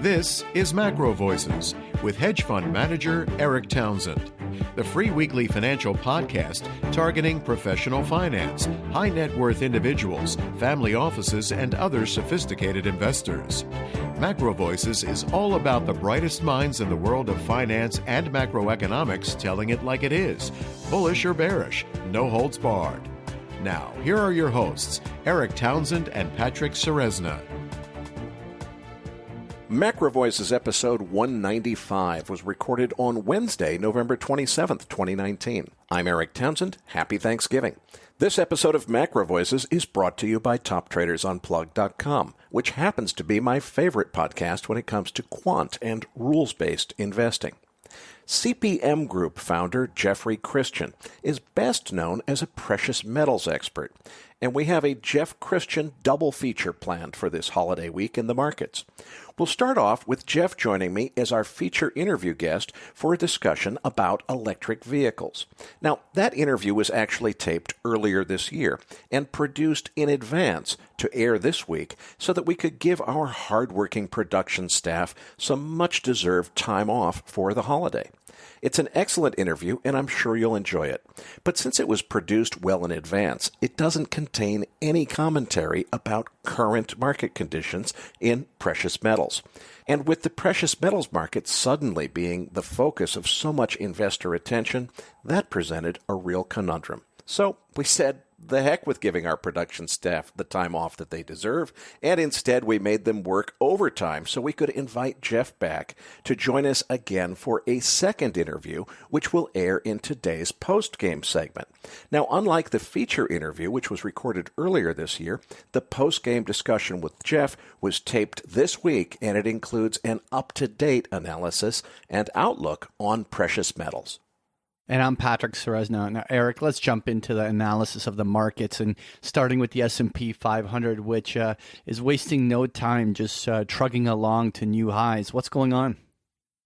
This is MacroVoices with hedge fund manager Erik Townsend, the free weekly financial podcast targeting professional finance, high net worth individuals, family offices, and other sophisticated investors. MacroVoices is all about the brightest minds in the world of finance and macroeconomics telling it like it is, bullish or bearish, no holds barred. Now, here are your hosts, Erik Townsend and Patrick Ceresna. MacroVoices episode 195 was recorded on Wednesday, November 27th, 2019. I'm Erik Townsend. Happy Thanksgiving. This episode of MacroVoices is brought to you by TopTradersUnplugged.com, which happens to be my favorite podcast when it comes to quant and rules-based investing. CPM Group founder Jeffrey Christian is best known as a precious metals expert, and we have a Jeff Christian double feature planned for this holiday week in the markets. We'll start off with Jeff joining me as our feature interview guest for a discussion about electric vehicles. Now, that interview was actually taped earlier this year and produced in advance to air this week so that we could give our hardworking production staff some much-deserved time off for the holiday. It's an excellent interview, and I'm sure you'll enjoy it. But since it was produced well in advance, it doesn't contain any commentary about current market conditions in precious metals. And with the precious metals market suddenly being the focus of so much investor attention, that presented a real conundrum. So we said, the heck with giving our production staff the time off that they deserve, and instead we made them work overtime so we could invite Jeff back to join us again for a second interview, which will air in today's post-game segment. Now, unlike the feature interview, which was recorded earlier this year, the post-game discussion with Jeff was taped this week, and it includes an up-to-date analysis and outlook on precious metals. And I'm Patrick Ceresna. Now, Erik, let's jump into the analysis of the markets, and starting with the S&P 500, which is wasting no time, just trugging along to new highs. What's going on?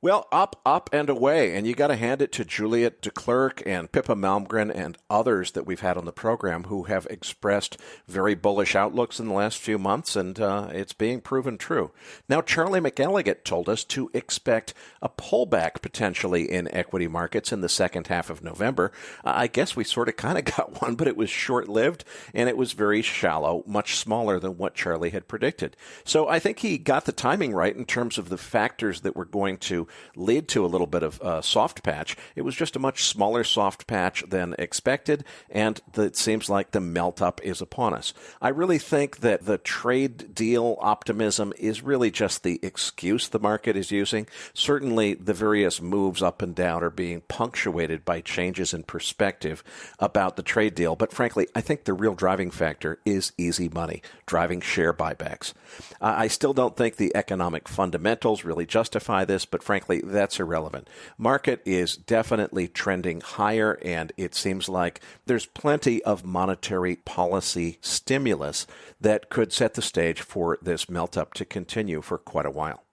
Well, up, and away, and you got to hand it to Juliet de Klerk and Pippa Malmgren and others that we've had on the program who have expressed very bullish outlooks in the last few months, and it's being proven true. Now, Charlie McElligott told us to expect a pullback potentially in equity markets in the second half of November. I guess we sort of kind of got one, but it was short-lived, and it was very shallow, much smaller than what Charlie had predicted. So I think he got the timing right in terms of the factors that were going to lead to a little bit of soft patch. It was just a much smaller soft patch than expected, and it seems like the melt up is upon us. I really think that the trade deal optimism is really just the excuse the market is using. Certainly, the various moves up and down are being punctuated by changes in perspective about the trade deal. But frankly, I think the real driving factor is easy money, driving share buybacks. I still don't think the economic fundamentals really justify this, but frankly, that's irrelevant. Market is definitely trending higher, and it seems like there's plenty of monetary policy stimulus that could set the stage for this melt-up to continue for quite a while.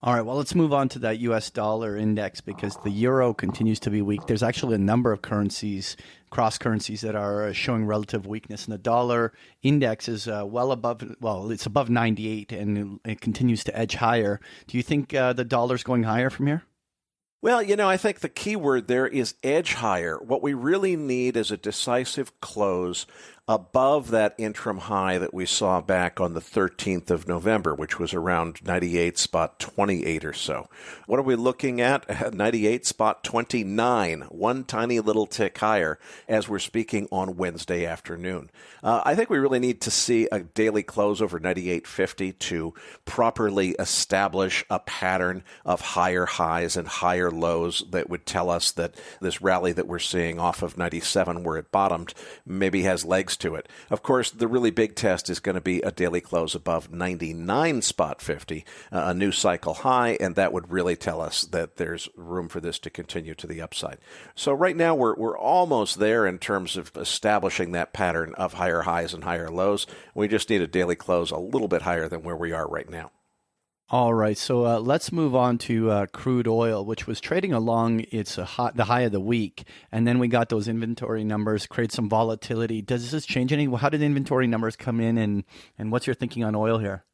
All right, well, let's move on to that U.S. dollar index because the euro continues to be weak. There's actually a number of currencies, cross-currencies, that are showing relative weakness. And the dollar index is it's above 98, and it continues to edge higher. Do you think the dollar's going higher from here? Well, I think the key word there is edge higher. What we really need is a decisive close above that interim high that we saw back on the 13th of November, which was around 98.28 or so. What are we looking at? 98.29, one tiny little tick higher as we're speaking on Wednesday afternoon. I think we really need to see a daily close over 98.50 to properly establish a pattern of higher highs and higher lows that would tell us that this rally that we're seeing off of 97 where it bottomed maybe has legs to it. Of course, the really big test is going to be a daily close above 99.50, a new cycle high, and that would really tell us that there's room for this to continue to the upside. So right now we're almost there in terms of establishing that pattern of higher highs and higher lows. We just need a daily close a little bit higher than where we are right now. All right, so let's move on to crude oil, which was trading along the high of the week, and then we got those inventory numbers, create some volatility. Does this change any? How did inventory numbers come in, and what's your thinking on oil here?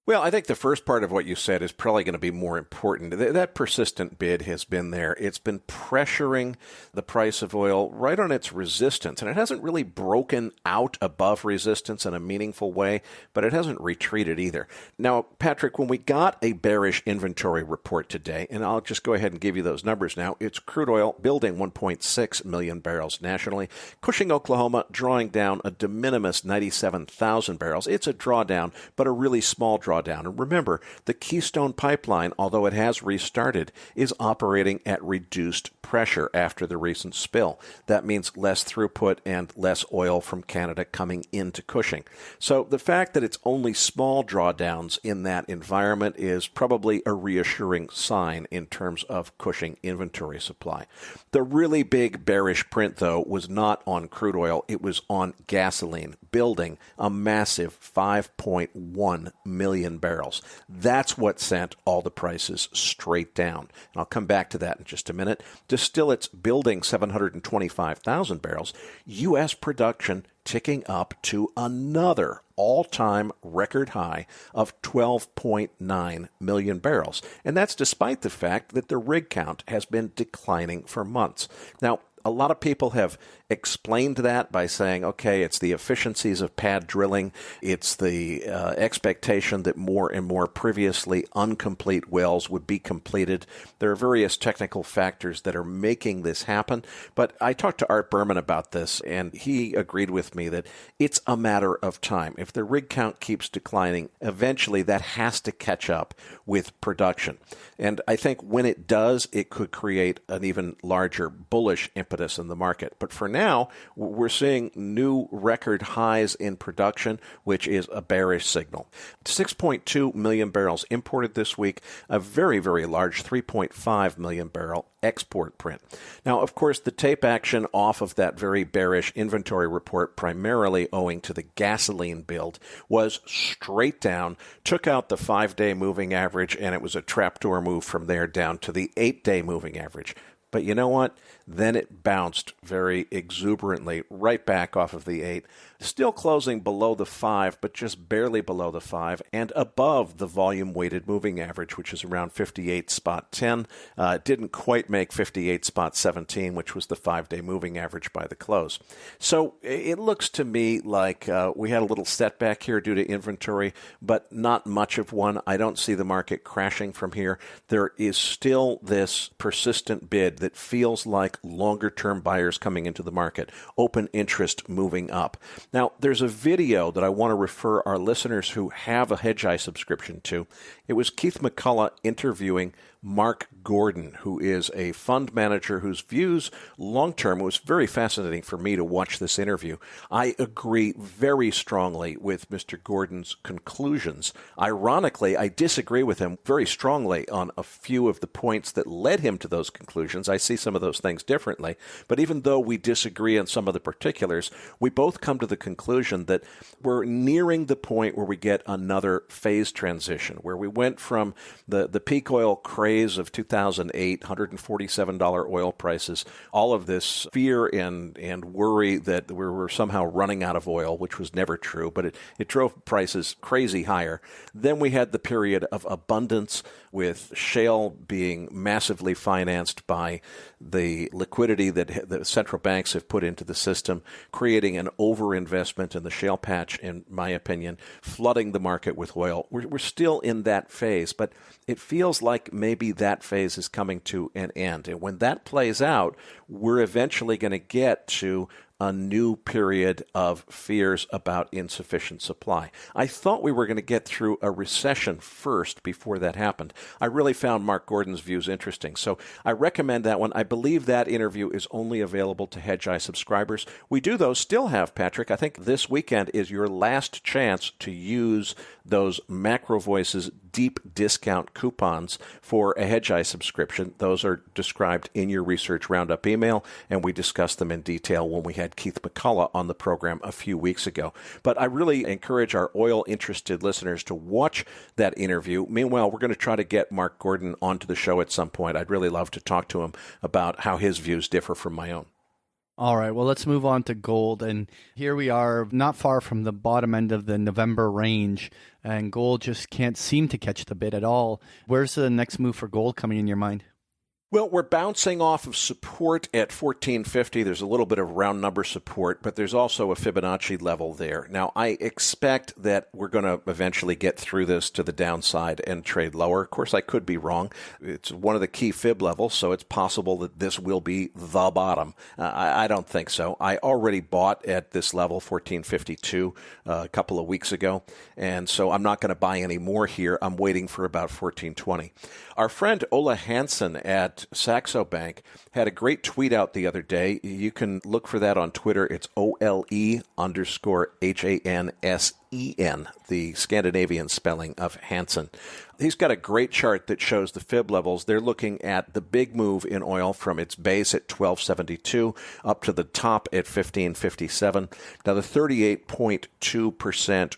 Well, I think the first part of what you said is probably going to be more important. That persistent bid has been there. It's been pressuring the price of oil right on its resistance, and it hasn't really broken out above resistance in a meaningful way, but it hasn't retreated either. Now, Patrick, when we got a bearish inventory report today, and I'll just go ahead and give you those numbers now, it's crude oil building 1.6 million barrels nationally, Cushing, Oklahoma drawing down a de minimis 97,000 barrels. It's a drawdown, but a really small drawdown. And remember, the Keystone Pipeline, although it has restarted, is operating at reduced pressure after the recent spill. That means less throughput and less oil from Canada coming into Cushing. So the fact that it's only small drawdowns in that environment is probably a reassuring sign in terms of Cushing inventory supply. The really big bearish print, though, was not on crude oil. It was on gasoline, building a massive 5.1 million barrels. That's what sent all the prices straight down. And I'll come back to that in just a minute. Distillates building 725,000 barrels. U.S. production ticking up to another all-time record high of 12.9 million barrels. And that's despite the fact that the rig count has been declining for months. Now, a lot of people have explained that by saying, okay, it's the efficiencies of pad drilling. It's the expectation that more and more previously incomplete wells would be completed. There are various technical factors that are making this happen. But I talked to Art Berman about this, and he agreed with me that it's a matter of time. If the rig count keeps declining, eventually that has to catch up with production. And I think when it does, it could create an even larger bullish impetus in the market. But for now, we're seeing new record highs in production, which is a bearish signal. 6.2 million barrels imported this week, a very, very large 3.5 million barrel export print. Now, of course, the tape action off of that very bearish inventory report, primarily owing to the gasoline build, was straight down, took out the 5-day moving average, and it was a trapdoor move from there down to the 8-day moving average. But you know what? Then it bounced very exuberantly right back off of the 8, still closing below the 5, but just barely below the 5, and above the volume-weighted moving average, which is around 58.10. It didn't quite make 58.17, which was the 5-day moving average by the close. So it looks to me like we had a little setback here due to inventory, but not much of one. I don't see the market crashing from here. There is still this persistent bid that feels like longer-term buyers coming into the market, open interest moving up. Now, there's a video that I want to refer our listeners who have a Hedgeye subscription to. It was Keith McCullough interviewing Mark Gordon, who is a fund manager whose views long-term, it was very fascinating for me to watch this interview. I agree very strongly with Mr. Gordon's conclusions. Ironically, I disagree with him very strongly on a few of the points that led him to those conclusions. I see some of those things differently. But even though we disagree on some of the particulars, we both come to the conclusion that we're nearing the point where we get another phase transition, where we went from the peak oil craze of 2008, $147 oil prices, all of this fear and worry that we were somehow running out of oil, which was never true, but it drove prices crazy higher. Then we had the period of abundance, with shale being massively financed by the liquidity that the central banks have put into the system, creating an overinvestment in the shale patch, in my opinion, flooding the market with oil. We're still in that phase, but it feels like maybe that phase is coming to an end. And when that plays out, we're eventually going to get to a new period of fears about insufficient supply. I thought we were going to get through a recession first before that happened. I really found Mark Gordon's views interesting, so I recommend that one. I believe that interview is only available to Hedgeye subscribers. We do, though, still have, Patrick, I think this weekend is your last chance to use those MacroVoices deep discount coupons for a Hedgeye subscription. Those are described in your Research Roundup email, and we discussed them in detail when we had Keith McCullough on the program a few weeks ago. But I really encourage our oil-interested listeners to watch that interview. Meanwhile, we're going to try to get Mark Gordon onto the show at some point. I'd really love to talk to him about how his views differ from my own. All right, well, let's move on to gold. And here we are, not far from the bottom end of the November range, and gold just can't seem to catch the bid at all. Where's the next move for gold coming in your mind? Well, we're bouncing off of support at 1450. There's a little bit of round number support, but there's also a Fibonacci level there. Now, I expect that we're going to eventually get through this to the downside and trade lower. Of course, I could be wrong. It's one of the key fib levels, so it's possible that this will be the bottom. I don't think so. I already bought at this level, 1452, a couple of weeks ago, and so I'm not going to buy any more here. I'm waiting for about 1420. Our friend Ola Hansen at Saxo Bank had a great tweet out the other day. You can look for that on Twitter. It's OLE_HANSEN, the Scandinavian spelling of Hansen. He's got a great chart that shows the fib levels. They're looking at the big move in oil from its base at 1272 up to the top at 1557. Now, the 38.2%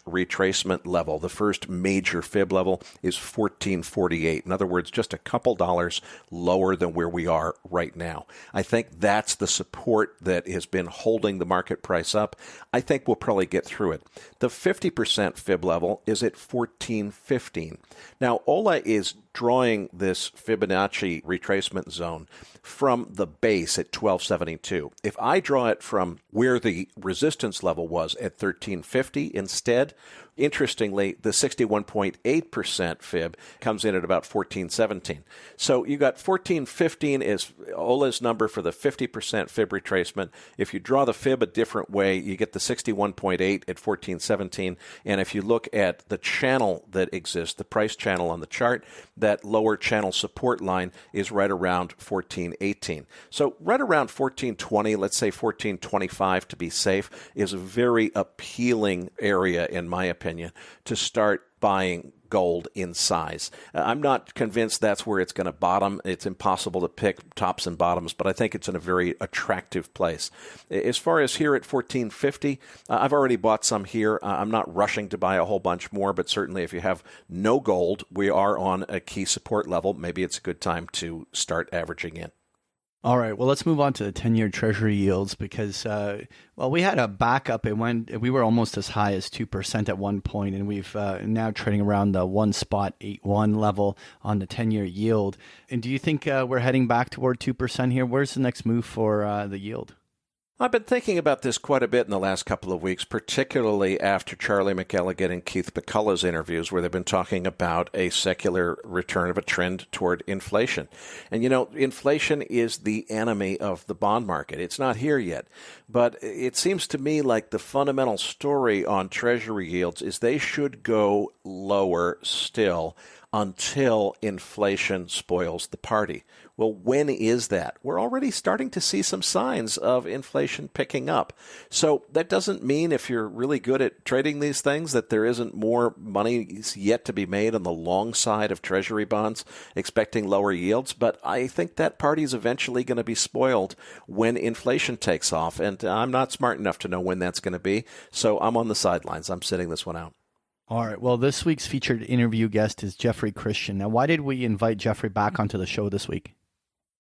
retracement level, the first major fib level, is 1448. In other words, just a couple dollars lower than where we are right now. I think that's the support that has been holding the market price up. I think we'll probably get through it. The 50% fib level is at 1415. Now, Ola is drawing this Fibonacci retracement zone from the base at 1272. If I draw it from where the resistance level was at 1350 instead, interestingly, the 61.8% fib comes in at about 1417. So you got 1415 is Ola's number for the 50% fib retracement. If you draw the fib a different way, you get the 61.8 at 1417. And if you look at the channel that exists, the price channel on the chart, that lower channel support line is right around 1418. So right around 1420, let's say 1425 to be safe, is a very appealing area, in my opinion, to start buying gold in size. I'm not convinced that's where it's going to bottom. It's impossible to pick tops and bottoms, but I think it's in a very attractive place. As far as here at 1450, I've already bought some here. I'm not rushing to buy a whole bunch more, but certainly if you have no gold, we are on a key support level. Maybe it's a good time to start averaging in. All right, well, let's move on to the 10-year Treasury yields because, we had a backup. We were almost as high as 2% at one point, and we've now trading around the 1.81 level on the 10-year yield. And do you think we're heading back toward 2% here? Where's the next move for the yield? I've been thinking about this quite a bit in the last couple of weeks, particularly after Charlie McElligott and Keith McCullough's interviews, where they've been talking about a secular return of a trend toward inflation. And, inflation is the enemy of the bond market. It's not here yet. But it seems to me like the fundamental story on Treasury yields is they should go lower still until inflation spoils the party. Well, when is that? We're already starting to see some signs of inflation picking up. So that doesn't mean if you're really good at trading these things that there isn't more money yet to be made on the long side of Treasury bonds, expecting lower yields. But I think that party is eventually going to be spoiled when inflation takes off. And I'm not smart enough to know when that's going to be. So I'm on the sidelines. I'm sitting this one out. All right. Well, this week's featured interview guest is Jeffrey Christian. Now, why did we invite Jeffrey back onto the show this week?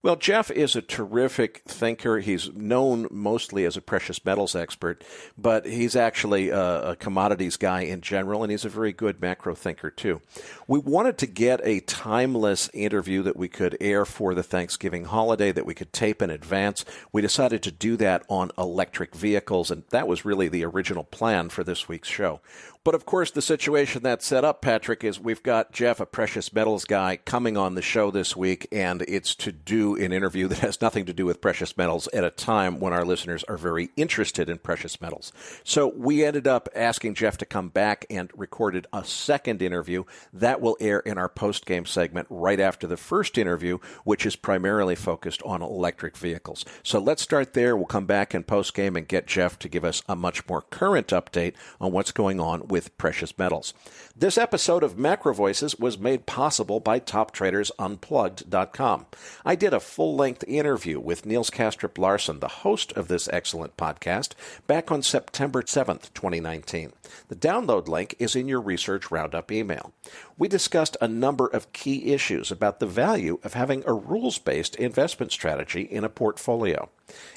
Well, Jeff is a terrific thinker. He's known mostly as a precious metals expert, but he's actually a commodities guy in general, and he's a very good macro thinker, too. We wanted to get a timeless interview that we could air for the Thanksgiving holiday, that we could tape in advance. We decided to do that on electric vehicles, and that was really the original plan for this week's show. But, of course, the situation that's set up, Patrick, is we've got Jeff, a precious metals guy, coming on the show this week, and it's to do an interview that has nothing to do with precious metals at a time when our listeners are very interested in precious metals. So we ended up asking Jeff to come back and recorded a second interview. That will air in our post-game segment right after the first interview, which is primarily focused on electric vehicles. So let's start there. We'll come back in post-game and get Jeff to give us a much more current update on what's going on with precious metals. This episode of MacroVoices was made possible by TopTradersUnplugged.com. I did a full-length interview with Niels Kastrup Larsen, the host of this excellent podcast, back on September 7th, 2019. The download link is in your Research Roundup email. We discussed a number of key issues about the value of having a rules-based investment strategy in a portfolio.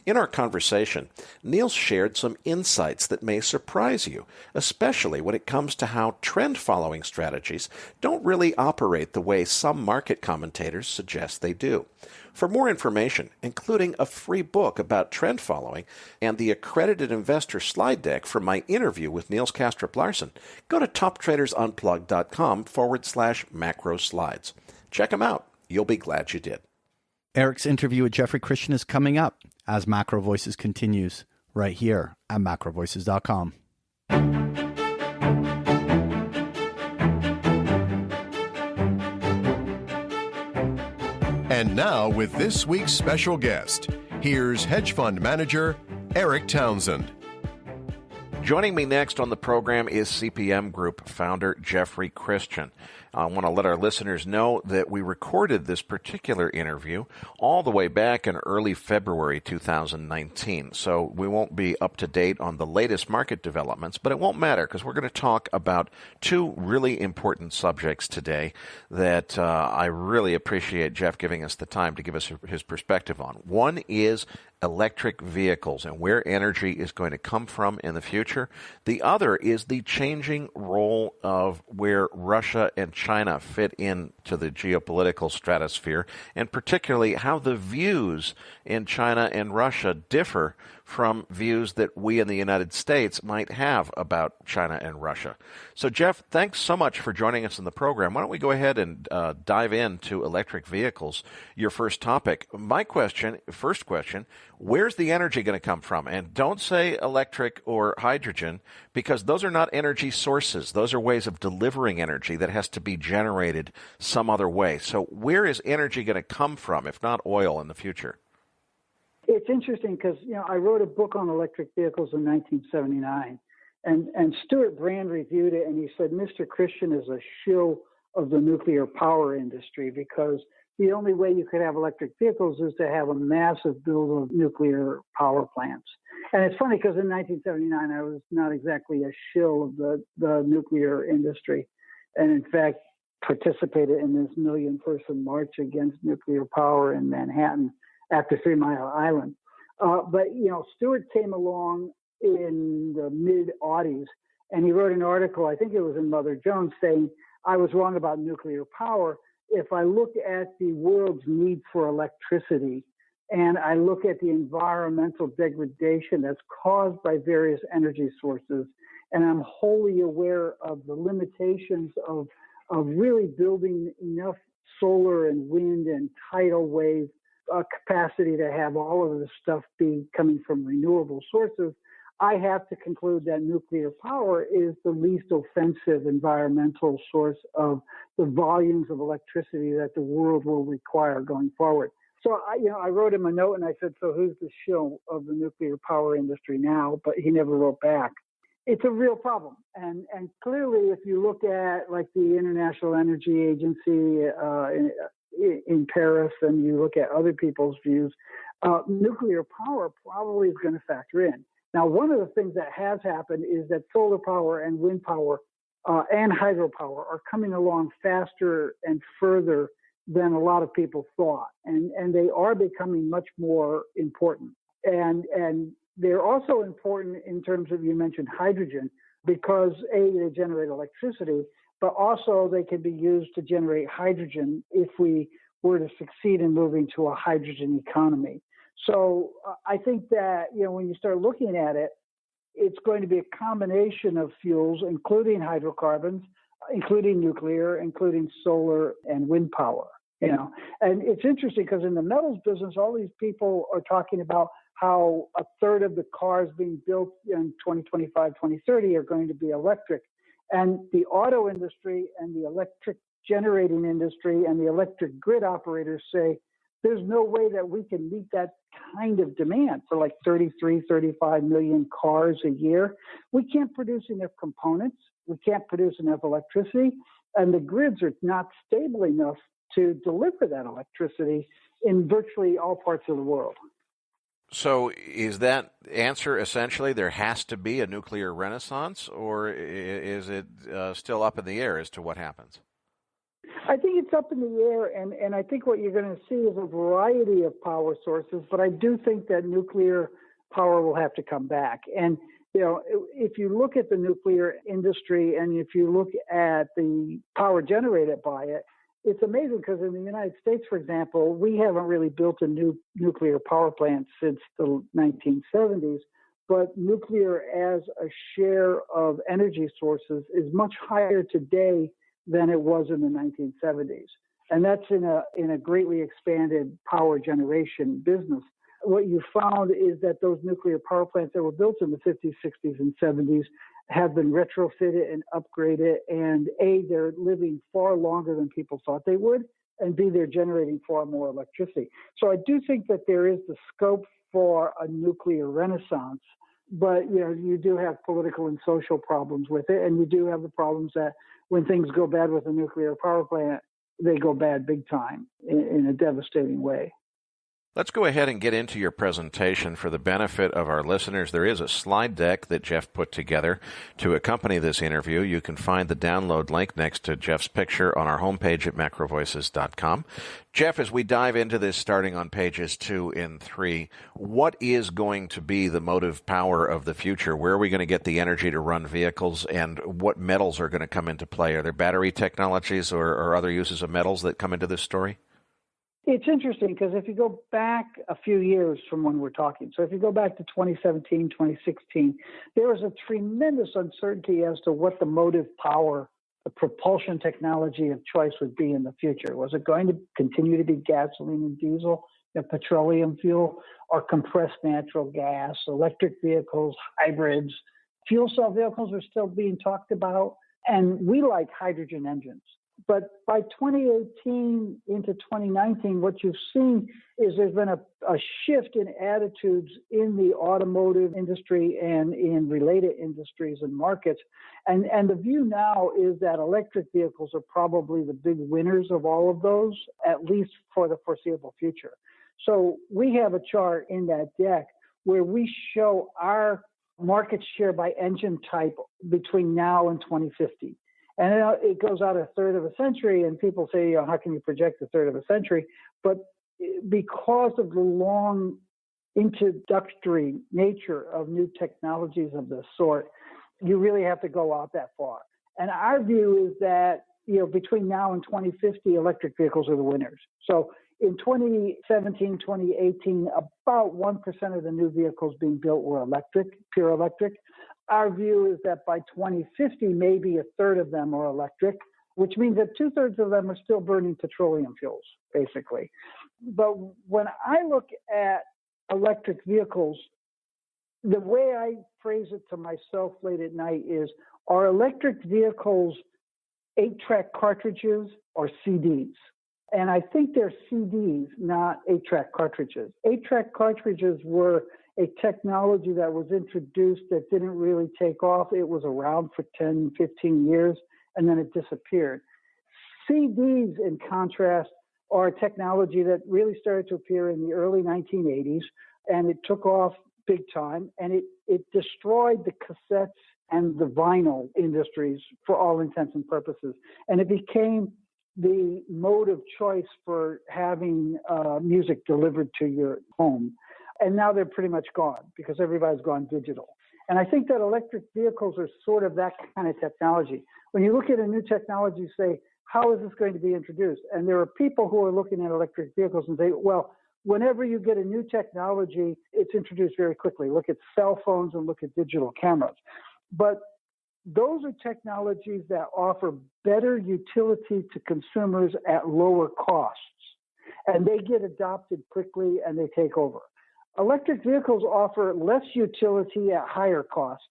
In our conversation, Neil shared some insights that may surprise you, especially when it comes to how trend-following strategies don't really operate the way some market commentators suggest they do. For more information, including a free book about trend following and the accredited investor slide deck from my interview with Niels Kastrup-Larsen, go to toptradersunplugged.com/macro slides. Check them out. You'll be glad you did. Erik's interview with Jeffrey Christian is coming up as Macro Voices continues right here at macrovoices.com. And now, with this week's special guest, here's hedge fund manager Erik Townsend. Joining me next on the program is CPM Group founder Jeffrey Christian. I want to let our listeners know that we recorded this particular interview all the way back in early February 2019. So we won't be up to date on the latest market developments, but it won't matter because we're going to talk about two really important subjects today that I really appreciate Jeff giving us the time to give us his perspective on. One is electric vehicles and where energy is going to come from in the future. The other is the changing role of where Russia and China fit into the geopolitical stratosphere, and particularly how the views in China and Russia differ from views that we in the United States might have about China and Russia. So, Jeff, thanks so much for joining us in the program. Why don't we go ahead and dive into electric vehicles, your first topic. My first question, where's the energy going to come from? And don't say electric or hydrogen, because those are not energy sources. Those are ways of delivering energy that has to be generated some other way. So where is energy going to come from, if not oil, in the future? It's interesting because, I wrote a book on electric vehicles in 1979, and Stuart Brand reviewed it, and he said, Mr. Christian is a shill of the nuclear power industry because the only way you could have electric vehicles is to have a massive build of nuclear power plants. And it's funny because in 1979, I was not exactly a shill of the nuclear industry, and in fact, participated in this million-person march against nuclear power in Manhattan after 3 Mile Island. But Stuart came along in the mid-aughties, and he wrote an article, I think it was in Mother Jones, saying, I was wrong about nuclear power. If I look at the world's need for electricity, and I look at the environmental degradation that's caused by various energy sources, and I'm wholly aware of the limitations of really building enough solar and wind and tidal wave capacity to have all of this stuff be coming from renewable sources, I have to conclude that nuclear power is the least offensive environmental source of the volumes of electricity that the world will require going forward. So I wrote him a note and I said, so who's the shill of the nuclear power industry now? But he never wrote back. It's a real problem. And clearly, if you look at like the International Energy Agency in Paris and you look at other people's views, nuclear power probably is going to factor in. Now, one of the things that has happened is that solar power and wind power and hydropower are coming along faster and further than a lot of people thought. And they are becoming much more important. And they're also important in terms of, you mentioned hydrogen, because A, they generate electricity, but also they can be used to generate hydrogen if we were to succeed in moving to a hydrogen economy. So I think that, when you start looking at it, it's going to be a combination of fuels, including hydrocarbons, including nuclear, including solar and wind power, And it's interesting because in the metals business, all these people are talking about how a third of the cars being built in 2025, 2030 are going to be electric. And the auto industry and the electric generating industry and the electric grid operators say, there's no way that we can meet that kind of demand for like 33, 35 million cars a year. We can't produce enough components. We can't produce enough electricity. And the grids are not stable enough to deliver that electricity in virtually all parts of the world. So is that answer essentially there has to be a nuclear renaissance, or is it still up in the air as to what happens? I think it's up in the air, and I think what you're going to see is a variety of power sources, but I do think that nuclear power will have to come back. And, if you look at the nuclear industry and if you look at the power generated by it, it's amazing because in the United States, for example, we haven't really built a new nuclear power plant since the 1970s, but nuclear as a share of energy sources is much higher today than it was in the 1970s. And that's in a greatly expanded power generation business. What you found is that those nuclear power plants that were built in the 50s, 60s, and 70s have been retrofitted and upgraded, and A, they're living far longer than people thought they would, and B, they're generating far more electricity. So I do think that there is the scope for a nuclear renaissance, but you do have political and social problems with it, and you do have the problems that when things go bad with a nuclear power plant, they go bad big time in a devastating way. Let's go ahead and get into your presentation for the benefit of our listeners. There is a slide deck that Jeff put together to accompany this interview. You can find the download link next to Jeff's picture on our homepage at MacroVoices.com. Jeff, as we dive into this starting on pages 2 and 3, what is going to be the motive power of the future? Where are we going to get the energy to run vehicles, and what metals are going to come into play? Are there battery technologies or other uses of metals that come into this story? It's interesting because if you go back a few years from when we're talking, so if you go back to 2017, 2016, there was a tremendous uncertainty as to what the motive power, the propulsion technology of choice would be in the future. Was it going to continue to be gasoline and diesel, petroleum fuel, or compressed natural gas, electric vehicles, hybrids? Fuel cell vehicles are still being talked about, and we like hydrogen engines. But by 2018 into 2019, what you've seen is there's been a shift in attitudes in the automotive industry and in related industries and markets. And the view now is that electric vehicles are probably the big winners of all of those, at least for the foreseeable future. So we have a chart in that deck where we show our market share by engine type between now and 2050. And it goes out a third of a century, and people say, how can you project a third of a century? But because of the long introductory nature of new technologies of this sort, you really have to go out that far. And our view is that, between now and 2050, electric vehicles are the winners. So in 2017, 2018, about 1% of the new vehicles being built were electric, pure electric. Our view is that by 2050, maybe a third of them are electric, which means that 2/3 of them are still burning petroleum fuels, basically. But when I look at electric vehicles, the way I phrase it to myself late at night is, are electric vehicles 8-track cartridges or CDs? And I think they're CDs, not 8-track cartridges. 8-track cartridges were a technology that was introduced that didn't really take off. It was around for 10, 15 years, and then it disappeared. CDs, in contrast, are a technology that really started to appear in the early 1980s, and it took off big time, and it destroyed the cassettes and the vinyl industries for all intents and purposes. And it became the mode of choice for having music delivered to your home. And now they're pretty much gone because everybody's gone digital. And I think that electric vehicles are sort of that kind of technology. When you look at a new technology, you say, how is this going to be introduced? And there are people who are looking at electric vehicles and say, well, whenever you get a new technology, it's introduced very quickly. Look at cell phones and look at digital cameras. But those are technologies that offer better utility to consumers at lower costs. And they get adopted quickly and they take over. Electric vehicles offer less utility at higher costs.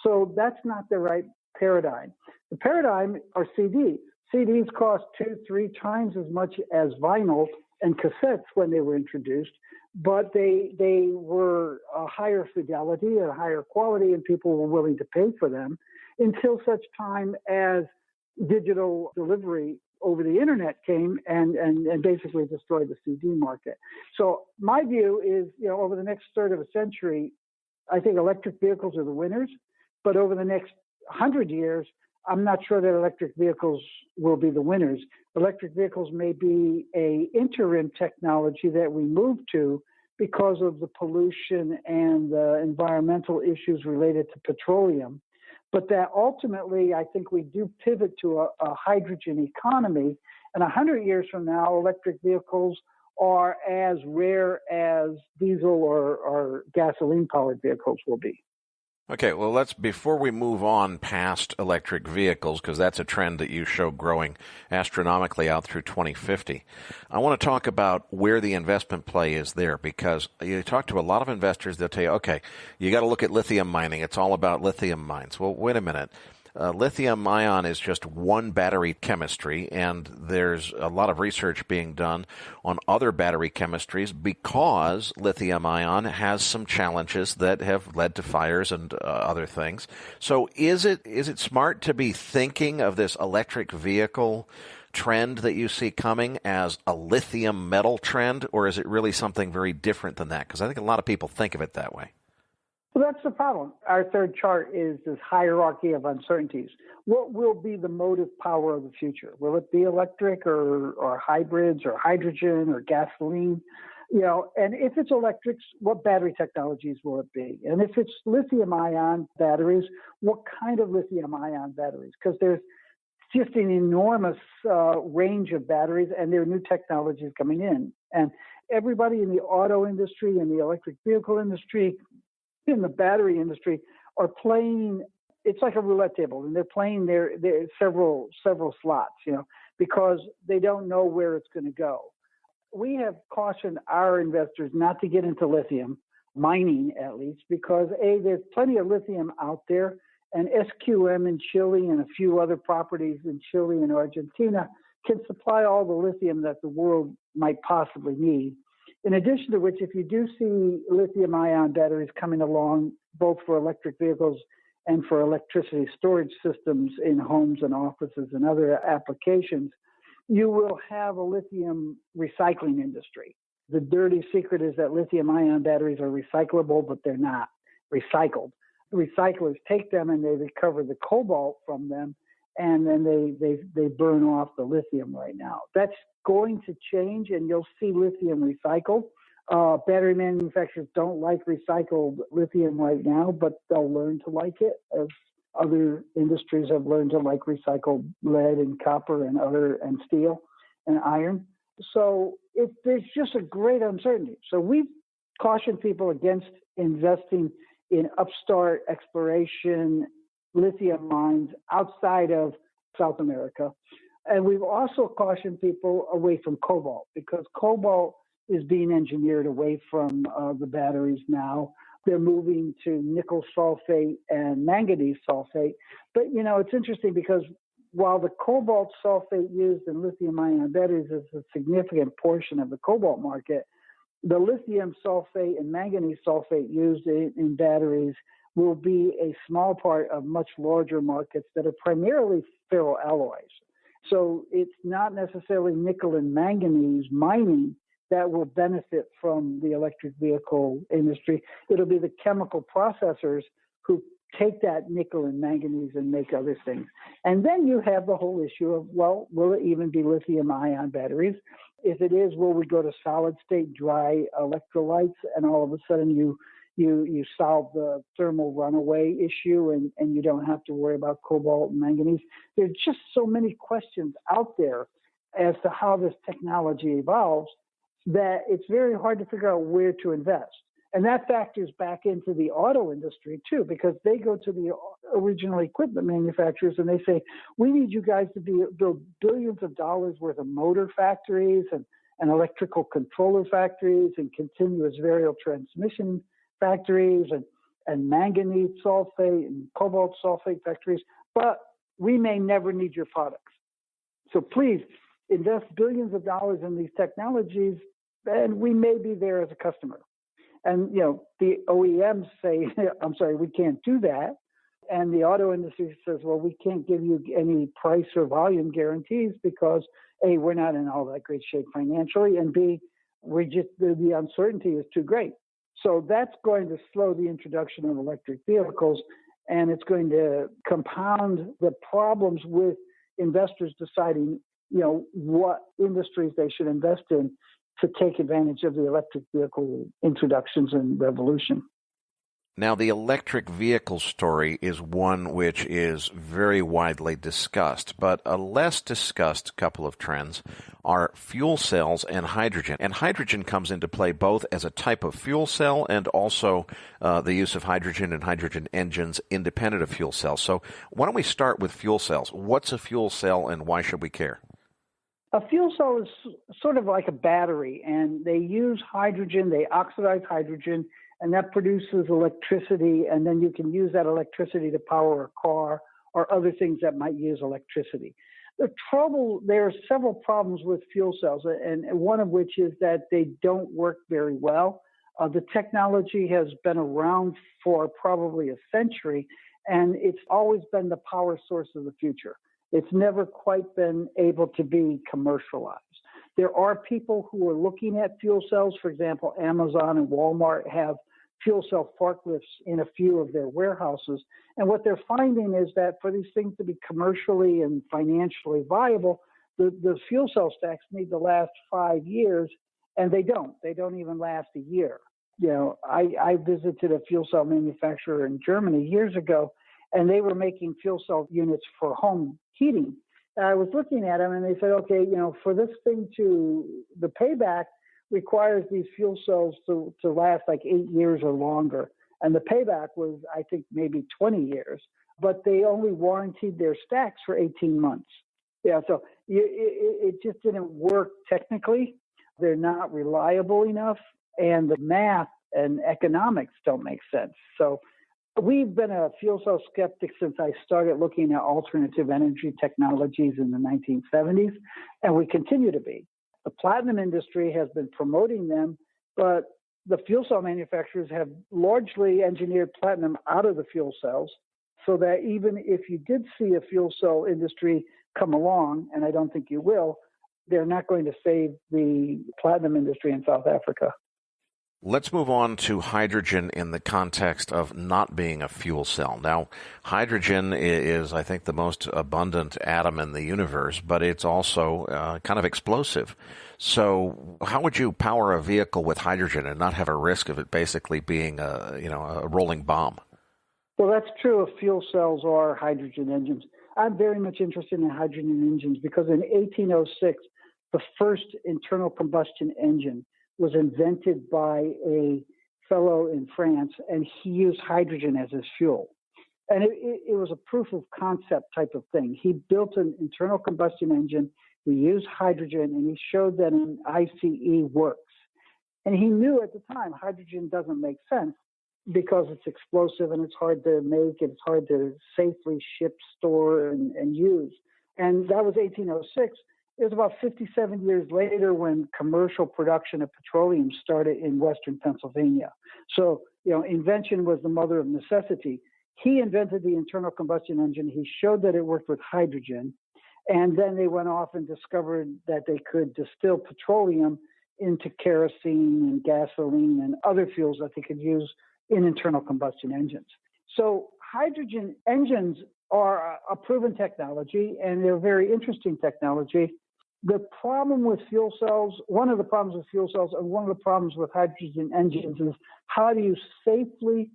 So that's not the right paradigm. The paradigm are CDs. CDs cost 2-3 times as much as vinyl and cassettes when they were introduced, but they were a higher fidelity and a higher quality, and people were willing to pay for them until such time as digital delivery over the internet came and basically destroyed the CD market. So my view is, over the next third of a century, I think electric vehicles are the winners, but over the next 100 years, I'm not sure that electric vehicles will be the winners. Electric vehicles may be a interim technology that we move to because of the pollution and the environmental issues related to petroleum. But that ultimately, I think we do pivot to a hydrogen economy. And 100 years from now, electric vehicles are as rare as diesel or gasoline-powered vehicles will be. Okay, well, before we move on past electric vehicles, because that's a trend that you show growing astronomically out through 2050, I want to talk about where the investment play is there, because you talk to a lot of investors, they'll tell you, okay, you got to look at lithium mining. It's all about lithium mines. Well, wait a minute. Lithium ion is just one battery chemistry, and there's a lot of research being done on other battery chemistries because lithium ion has some challenges that have led to fires and other things. So is it smart to be thinking of this electric vehicle trend that you see coming as a lithium metal trend, or is it really something very different than that? Because I think a lot of people think of it that way. Well, that's the problem. Our third chart is this hierarchy of uncertainties. What will be the motive power of the future? Will it be electric or hybrids or hydrogen or gasoline? And if it's electrics, what battery technologies will it be? And if it's lithium-ion batteries, what kind of lithium-ion batteries? Because there's just an enormous range of batteries, and there are new technologies coming in. And everybody in the auto industry and the electric vehicle industry, in the battery industry, are playing. It's like a roulette table, and they're playing their several slots, because they don't know where it's going to go. We have cautioned our investors not to get into lithium mining, at least, because there's plenty of lithium out there, and SQM in Chile and a few other properties in Chile and Argentina can supply all the lithium that the world might possibly need. In addition to which, if you do see lithium-ion batteries coming along, both for electric vehicles and for electricity storage systems in homes and offices and other applications, you will have a lithium recycling industry. The dirty secret is that lithium-ion batteries are recyclable, but they're not recycled. Recyclers take them and they recover the cobalt from them, and then they burn off the lithium right now. That's going to change, and you'll see lithium recycled. Battery manufacturers don't like recycled lithium right now, but they'll learn to like it, as other industries have learned to like recycled lead and copper and steel and iron. So there's just a great uncertainty. So we've cautioned people against investing in upstart exploration lithium mines outside of South America. And we've also cautioned people away from cobalt, because cobalt is being engineered away from the batteries now. They're moving to nickel sulfate and manganese sulfate. But, it's interesting because while the cobalt sulfate used in lithium-ion batteries is a significant portion of the cobalt market, the lithium sulfate and manganese sulfate used in batteries will be a small part of much larger markets that are primarily ferroalloys. So it's not necessarily nickel and manganese mining that will benefit from the electric vehicle industry. It'll be the chemical processors who take that nickel and manganese and make other things. And then you have the whole issue of, well, will it even be lithium-ion batteries? If it is, will we go to solid-state dry electrolytes, and all of a sudden you solve the thermal runaway issue and you don't have to worry about cobalt and manganese? There's just so many questions out there as to how this technology evolves that it's very hard to figure out where to invest. And that factors back into the auto industry too, because they go to the original equipment manufacturers and they say, we need you guys to build billions of dollars worth of motor factories and electrical controller factories and continuous variable transmission factories and manganese sulfate and cobalt sulfate factories, but we may never need your products. So please invest billions of dollars in these technologies, and we may be there as a customer. And, the OEMs say, I'm sorry, we can't do that. And the auto industry says, well, we can't give you any price or volume guarantees because A, we're not in all that great shape financially, and B, the uncertainty is too great. So that's going to slow the introduction of electric vehicles. and it's going to compound the problems with investors deciding, what industries they should invest in to take advantage of the electric vehicle introductions and revolution. Now, the electric vehicle story is one which is very widely discussed, but a less discussed couple of trends are fuel cells and hydrogen. And hydrogen comes into play both as a type of fuel cell and also the use of hydrogen and hydrogen engines independent of fuel cells. So why don't we start with fuel cells? What's a fuel cell and why should we care? A fuel cell is sort of like a battery, and they use hydrogen, they oxidize hydrogen, and that produces electricity, and then you can use that electricity to power a car or other things that might use electricity. There are several problems with fuel cells, and one of which is that they don't work very well. The technology has been around for probably a century, and it's always been the power source of the future. It's never quite been able to be commercialized. There are people who are looking at fuel cells. For example, Amazon and Walmart have fuel cell forklifts in a few of their warehouses. And what they're finding is that for these things to be commercially and financially viable, the fuel cell stacks need to last 5 years, and they don't. They don't even last a year. I visited a fuel cell manufacturer in Germany years ago, and they were making fuel cell units for home heating. And I was looking at them, and they said, okay, for this thing the payback requires these fuel cells to last like 8 years or longer. And the payback was, I think, maybe 20 years. But they only warranted their stacks for 18 months. Yeah, so it just didn't work technically. They're not reliable enough, and the math and economics don't make sense. So we've been a fuel cell skeptic since I started looking at alternative energy technologies in the 1970s, and we continue to be. The platinum industry has been promoting them, but the fuel cell manufacturers have largely engineered platinum out of the fuel cells so that even if you did see a fuel cell industry come along, and I don't think you will, they're not going to save the platinum industry in South Africa. Let's move on to hydrogen in the context of not being a fuel cell. Now, hydrogen is, I think, the most abundant atom in the universe, but it's also kind of explosive. So how would you power a vehicle with hydrogen and not have a risk of it basically being a rolling bomb? Well, that's true if fuel cells are hydrogen engines. I'm very much interested in hydrogen engines because in 1806, the first internal combustion engine was invented by a fellow in France, and he used hydrogen as his fuel. And it was a proof of concept type of thing. He built an internal combustion engine, he used hydrogen, and he showed that an ICE works. And he knew at the time hydrogen doesn't make sense because it's explosive and it's hard to make, and it's hard to safely ship, store, and use. And that was 1806. It was about 57 years later when commercial production of petroleum started in Western Pennsylvania. So, invention was the mother of necessity. He invented the internal combustion engine. He showed that it worked with hydrogen. And then they went off and discovered that they could distill petroleum into kerosene and gasoline and other fuels that they could use in internal combustion engines. So hydrogen engines are a proven technology, and they're very interesting technology. The problem with fuel cells, one of the problems with fuel cells and one of the problems with hydrogen engines is how do you safely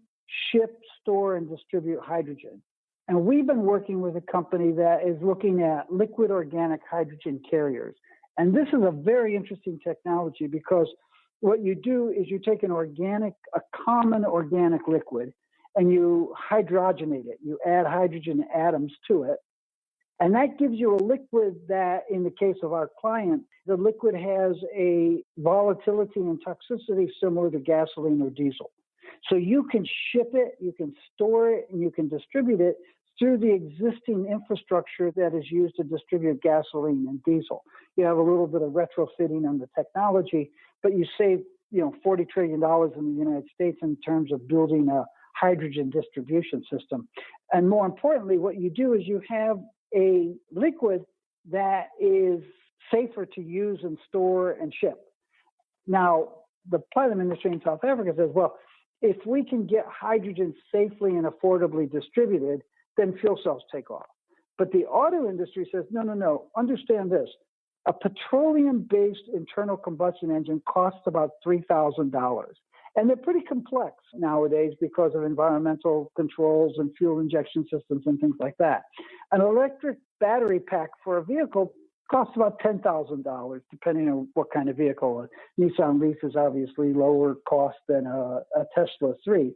ship, store, and distribute hydrogen? And we've been working with a company that is looking at liquid organic hydrogen carriers. And this is a very interesting technology because what you do is you take a common organic liquid, and you hydrogenate it. You add hydrogen atoms to it. And that gives you a liquid that, in the case of our client, the liquid has a volatility and toxicity similar to gasoline or diesel. So you can ship it, you can store it, and you can distribute it through the existing infrastructure that is used to distribute gasoline and diesel. You have a little bit of retrofitting on the technology, but you save $40 trillion in the United States in terms of building a hydrogen distribution system. And more importantly, what you do is you have a liquid that is safer to use and store and ship. Now, the platinum industry in South Africa says, well, If we can get hydrogen safely and affordably distributed, then fuel cells take off. But the auto industry says, no, understand this. A petroleum-based internal combustion engine costs about $3,000. And they're pretty complex nowadays because of environmental controls and fuel injection systems and things like that. An electric battery pack for a vehicle costs about $10,000, depending on what kind of vehicle. A Nissan Leaf is obviously lower cost than a Tesla 3.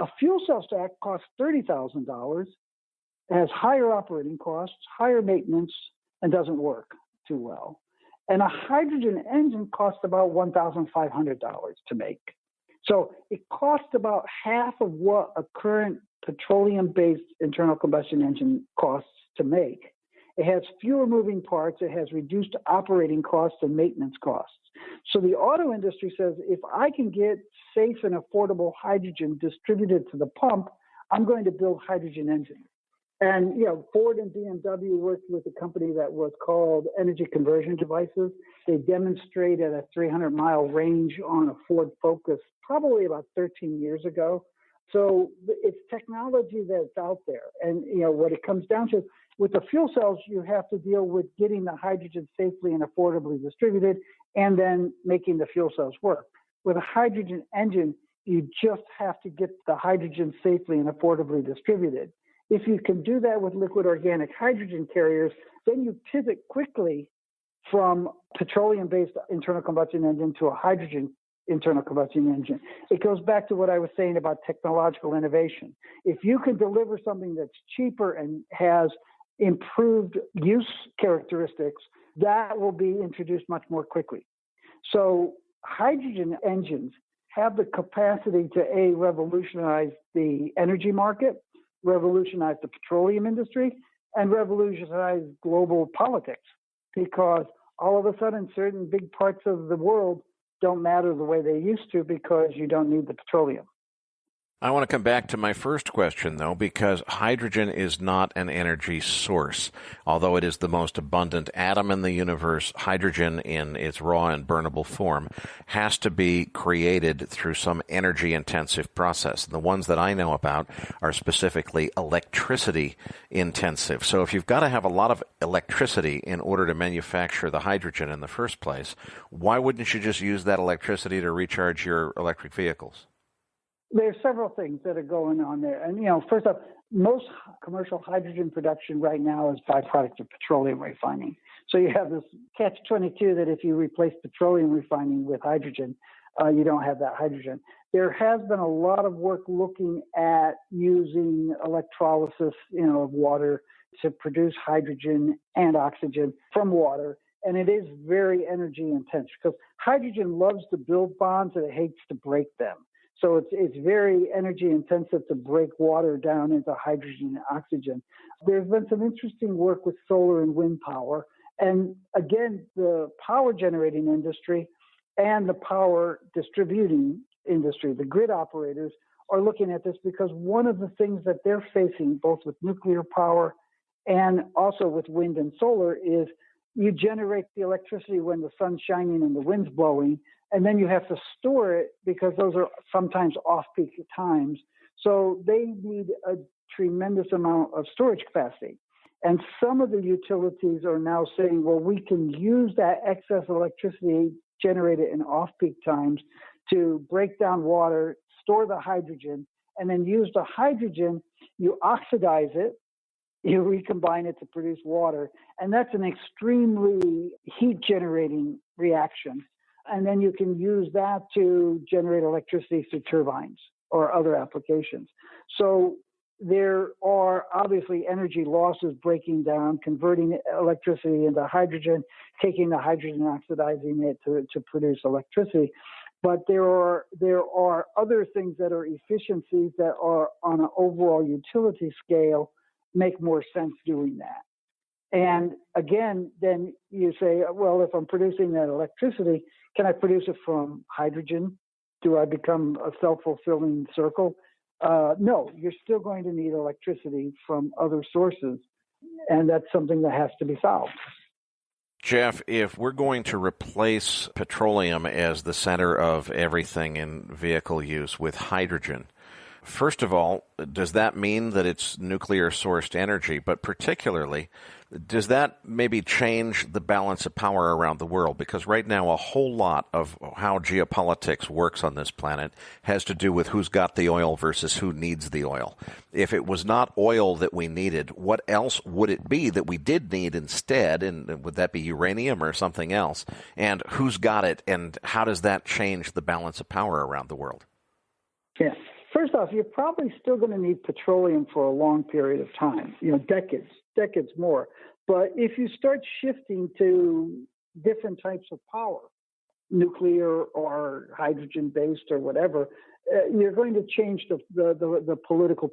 A fuel cell stack costs $30,000, has higher operating costs, higher maintenance, and doesn't work too well. And a hydrogen engine costs about $1,500 to make. So it costs about half of what a current petroleum-based internal combustion engine costs to make. It has fewer moving parts. It has reduced operating costs and maintenance costs. So the auto industry says, if I can get safe and affordable hydrogen distributed to the pump, I'm going to build hydrogen engines. And, Ford and BMW worked with a company that was called Energy Conversion Devices. They demonstrated a 300-mile range on a Ford Focus probably about 13 years ago. So it's technology that's out there. And, what it comes down to, with the fuel cells, you have to deal with getting the hydrogen safely and affordably distributed and then making the fuel cells work. With a hydrogen engine, you just have to get the hydrogen safely and affordably distributed. If you can do that with liquid organic hydrogen carriers, then you pivot quickly from petroleum-based internal combustion engine to a hydrogen internal combustion engine. It goes back to what I was saying about technological innovation. If you can deliver something that's cheaper and has improved use characteristics, that will be introduced much more quickly. So hydrogen engines have the capacity to, revolutionize the energy market, revolutionize the petroleum industry, and revolutionize global politics, because all of a sudden certain big parts of the world don't matter the way they used to because you don't need the petroleum. I want to come back to my first question, though, because hydrogen is not an energy source. Although it is the most abundant atom in the universe, hydrogen in its raw and burnable form has to be created through some energy-intensive process. The ones that I know about are specifically electricity-intensive. So if you've got to have a lot of electricity in order to manufacture the hydrogen in the first place, why wouldn't you just use that electricity to recharge your electric vehicles? There's several things that are going on there. And, first off, most commercial hydrogen production right now is byproduct of petroleum refining. So you have this catch-22 that if you replace petroleum refining with hydrogen, you don't have that hydrogen. There has been a lot of work looking at using electrolysis, of water to produce hydrogen and oxygen from water. And it is very energy intense because hydrogen loves to build bonds and it hates to break them. So it's very energy intensive to break water down into hydrogen and oxygen. There's been some interesting work with solar and wind power. And again, the power generating industry and the power distributing industry, the grid operators, are looking at this because one of the things that they're facing, both with nuclear power and also with wind and solar, is you generate the electricity when the sun's shining and the wind's blowing, and then you have to store it because those are sometimes off-peak times. So they need a tremendous amount of storage capacity. And some of the utilities are now saying, well, we can use that excess electricity generated in off-peak times to break down water, store the hydrogen, and then use the hydrogen, you oxidize it, you recombine it to produce water, and that's an extremely heat-generating reaction. And then you can use that to generate electricity through turbines or other applications. So there are obviously energy losses breaking down, converting electricity into hydrogen, taking the hydrogen, oxidizing it to produce electricity. But there are other things that are efficiencies that are on an overall utility scale make more sense doing that. And again, then you say, well, if I'm producing that electricity, can I produce it from hydrogen? Do I become a self-fulfilling circle? No, you're still going to need electricity from other sources, and that's something that has to be solved. Jeff, if we're going to replace petroleum as the center of everything in vehicle use with hydrogen, first of all, does that mean that it's nuclear-sourced energy? But particularly, does that maybe change the balance of power around the world? Because right now, a whole lot of how geopolitics works on this planet has to do with who's got the oil versus who needs the oil. If it was not oil that we needed, what else would it be that we did need instead? And would that be uranium or something else? And who's got it? And how does that change the balance of power around the world? Yes. First off, you're probably still going to need petroleum for a long period of time, decades more. But if you start shifting to different types of power, nuclear or hydrogen-based or whatever, you're going to change the political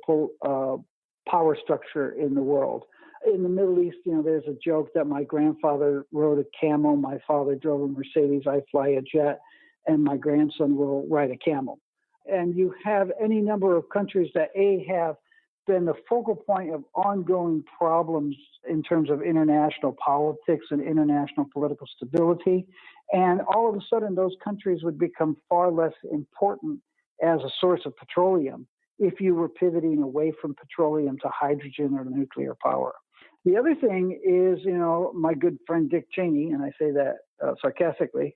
power structure in the world. In the Middle East, there's a joke that my grandfather rode a camel, my father drove a Mercedes, I fly a jet, and my grandson will ride a camel. And you have any number of countries that have been the focal point of ongoing problems in terms of international politics and international political stability. And all of a sudden, those countries would become far less important as a source of petroleum if you were pivoting away from petroleum to hydrogen or nuclear power. The other thing is, my good friend Dick Cheney, and I say that sarcastically,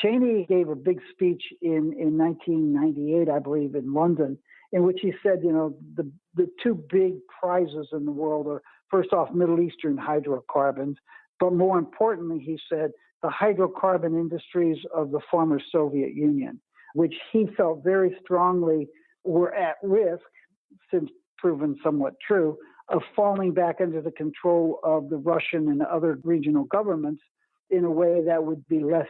Cheney gave a big speech in 1998, I believe, in London, in which he said, the two big prizes in the world are, first off, Middle Eastern hydrocarbons, but more importantly, he said, the hydrocarbon industries of the former Soviet Union, which he felt very strongly were at risk, since proven somewhat true, of falling back under the control of the Russian and other regional governments in a way that would be less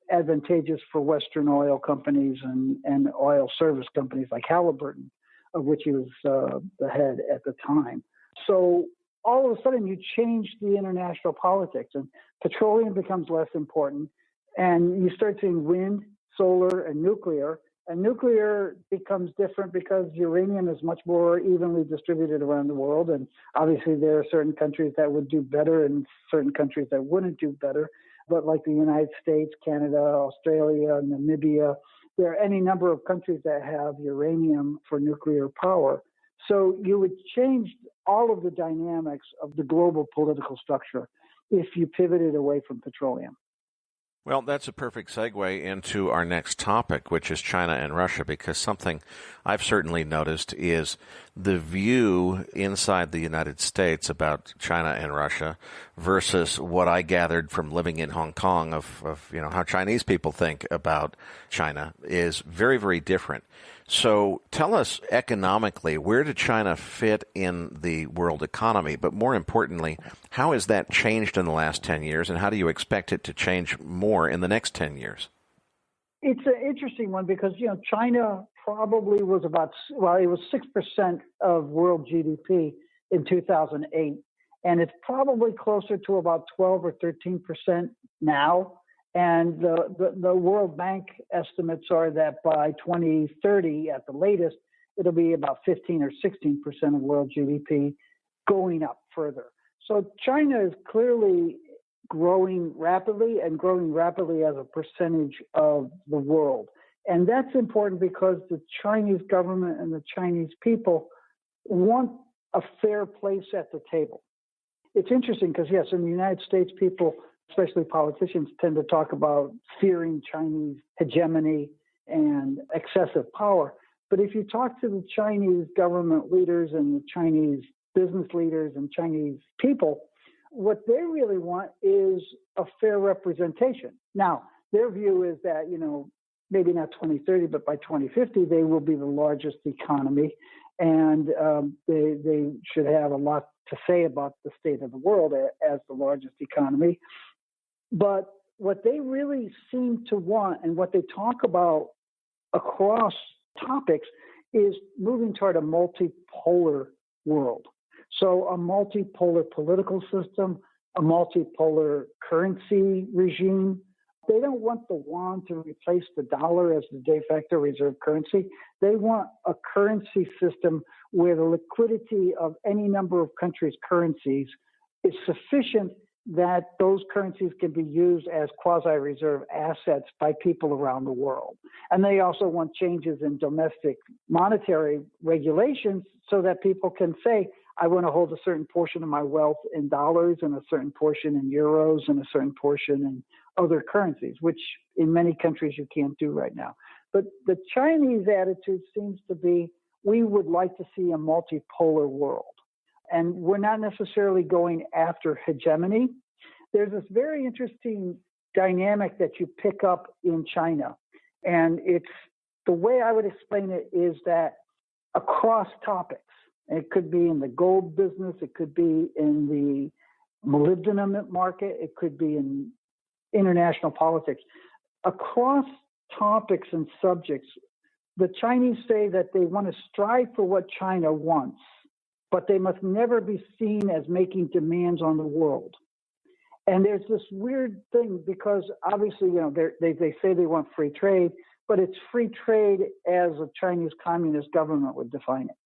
advantageous for Western oil companies and oil service companies like Halliburton, of which he was the head at the time. So all of a sudden you change the international politics and petroleum becomes less important and you start seeing wind, solar, and nuclear. And nuclear becomes different because uranium is much more evenly distributed around the world. And obviously there are certain countries that would do better and certain countries that wouldn't do better. But like the United States, Canada, Australia, Namibia, there are any number of countries that have uranium for nuclear power. So you would change all of the dynamics of the global political structure if you pivoted away from petroleum. Well, that's a perfect segue into our next topic, which is China and Russia, because something I've certainly noticed is the view inside the United States about China and Russia versus what I gathered from living in Hong Kong of how Chinese people think about China is very, very different. So tell us economically, where did China fit in the world economy? But more importantly, how has that changed in the last 10 years, and how do you expect it to change more in the next 10 years? It's an interesting one because, China probably was it was 6% of world GDP in 2008, and it's probably closer to about 12 or 13% now. And the World Bank estimates are that by 2030, at the latest, it'll be about 15 or 16% of world GDP, going up further. So China is clearly growing rapidly and growing rapidly as a percentage of the world. And that's important because the Chinese government and the Chinese people want a fair place at the table. It's interesting because, yes, in the United States, people, especially politicians, tend to talk about fearing Chinese hegemony and excessive power. But if you talk to the Chinese government leaders and the Chinese business leaders and Chinese people, what they really want is a fair representation. Now, their view is that, maybe not 2030, but by 2050, they will be the largest economy, and they should have a lot to say about the state of the world as the largest economy. But what they really seem to want and what they talk about across topics is moving toward a multipolar world. So a multipolar political system, a multipolar currency regime. They don't want the yuan to replace the dollar as the de facto reserve currency. They want a currency system where the liquidity of any number of countries' currencies is sufficient that those currencies can be used as quasi-reserve assets by people around the world. And they also want changes in domestic monetary regulations so that people can say, I want to hold a certain portion of my wealth in dollars and a certain portion in euros and a certain portion in other currencies, which in many countries you can't do right now. But the Chinese attitude seems to be, we would like to see a multipolar world. And we're not necessarily going after hegemony. There's this very interesting dynamic that you pick up in China. And it's the way I would explain it is that across topics, it could be in the gold business, it could be in the molybdenum market, it could be in international politics. Across topics and subjects, the Chinese say that they want to strive for what China wants, but they must never be seen as making demands on the world. And there's this weird thing because obviously, they say they want free trade, but it's free trade as a Chinese communist government would define it.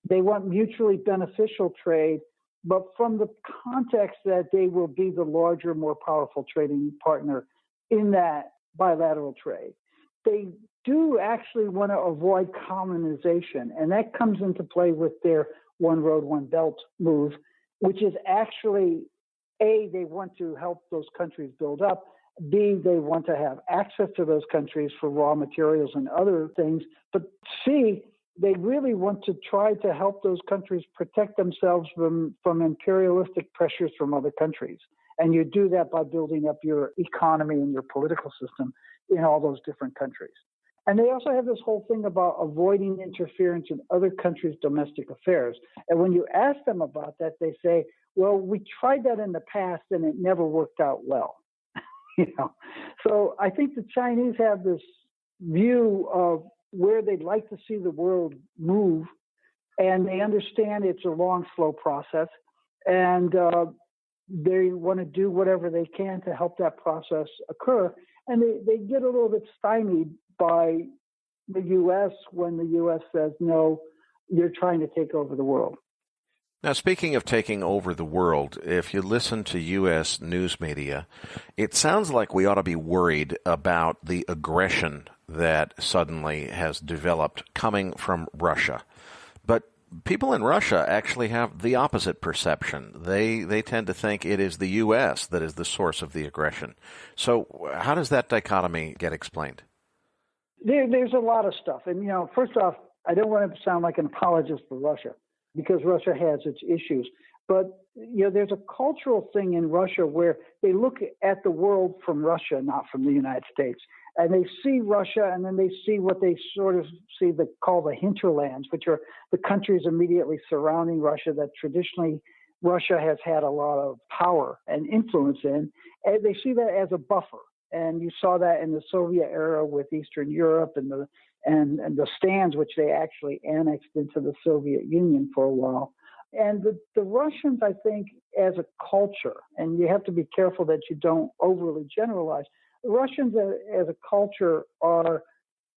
They want mutually beneficial trade, but from the context that they will be the larger, more powerful trading partner in that bilateral trade. They do actually want to avoid communization, and that comes into play with their One Road, One Belt move, which is actually, A, they want to help those countries build up, B, they want to have access to those countries for raw materials and other things, but C, they really want to try to help those countries protect themselves from imperialistic pressures from other countries. And you do that by building up your economy and your political system in all those different countries. And they also have this whole thing about avoiding interference in other countries' domestic affairs. And when you ask them about that, they say, well, we tried that in the past and it never worked out well. So I think the Chinese have this view of where they'd like to see the world move, and they understand it's a long, slow process, and they want to do whatever they can to help that process occur. And they get a little bit stymied by the U.S. when the U.S. says, no, you're trying to take over the world. Now, speaking of taking over the world, if you listen to U.S. news media, it sounds like we ought to be worried about the aggression that suddenly has developed coming from Russia. But people in Russia actually have the opposite perception. They tend to think it is the U.S. that is the source of the aggression. So how does that dichotomy get explained? There's a lot of stuff. And, first off, I don't want to sound like an apologist for Russia, because Russia has its issues. But, there's a cultural thing in Russia where they look at the world from Russia, not from the United States. And they see Russia, and then they see what they sort of call the hinterlands, which are the countries immediately surrounding Russia that traditionally Russia has had a lot of power and influence in. And they see that as a buffer. And you saw that in the Soviet era with Eastern Europe and the stands, which they actually annexed into the Soviet Union for a while. And the Russians, I think, as a culture, and you have to be careful that you don't overly generalize, the Russians as a culture are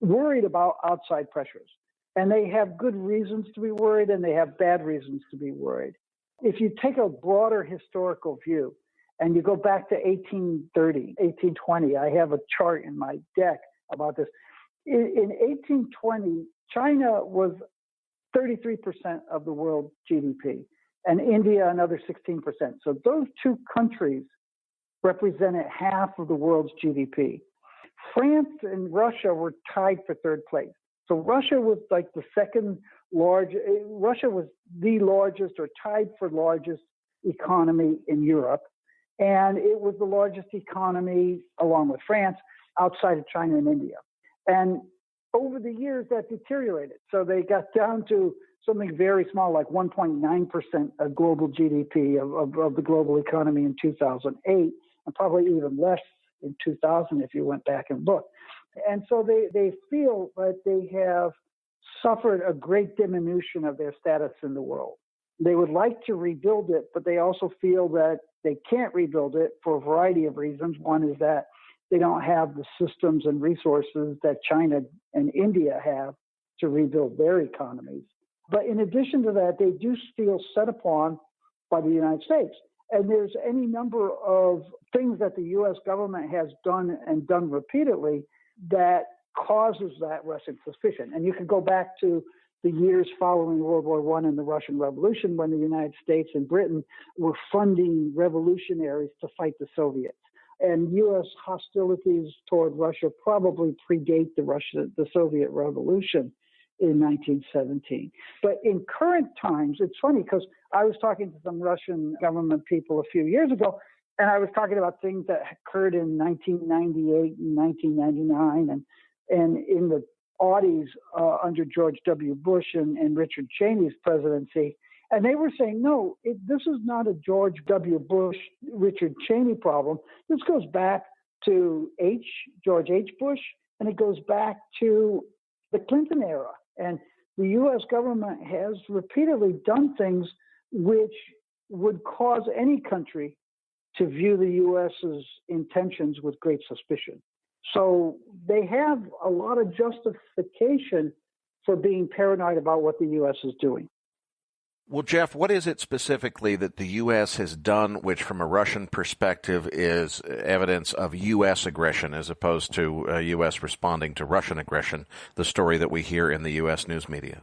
worried about outside pressures. And they have good reasons to be worried, and they have bad reasons to be worried. If you take a broader historical view, and you go back to 1830, 1820, I have a chart in my deck about this. In 1820, China was 33% of the world GDP, and India another 16%. So those two countries represented half of the world's GDP. France and Russia were tied for third place. So Russia was like the Russia was the largest or tied for largest economy in Europe. And it was the largest economy, along with France, outside of China and India. And over the years, that deteriorated. So they got down to something very small, like 1.9% of global GDP of the global economy in 2008, and probably even less in 2000 if you went back and looked. And so they feel that they have suffered a great diminution of their status in the world. They would like to rebuild it, but they also feel that they can't rebuild it for a variety of reasons. One is that they don't have the systems and resources that China and India have to rebuild their economies. But in addition to that, they do feel set upon by the United States. And there's any number of things that the U.S. government has done and done repeatedly that causes that Russian suspicion. And you can go back to the years following World War I and the Russian Revolution, when the United States and Britain were funding revolutionaries to fight the Soviets. And U.S. hostilities toward Russia probably predate the Soviet Revolution in 1917. But in current times, it's funny because I was talking to some Russian government people a few years ago, and I was talking about things that occurred in 1998 and 1999 and in the Audis under George W. Bush and Richard Cheney's presidency. And they were saying, no, this is not a George W. Bush, Richard Cheney problem. This goes back to George H. Bush, and it goes back to the Clinton era. And the U.S. government has repeatedly done things which would cause any country to view the U.S.'s intentions with great suspicion. So they have a lot of justification for being paranoid about what the U.S. is doing. Well, Jeff, what is it specifically that the U.S. has done which, from a Russian perspective, is evidence of U.S. aggression as opposed to U.S. responding to Russian aggression, the story that we hear in the U.S. news media?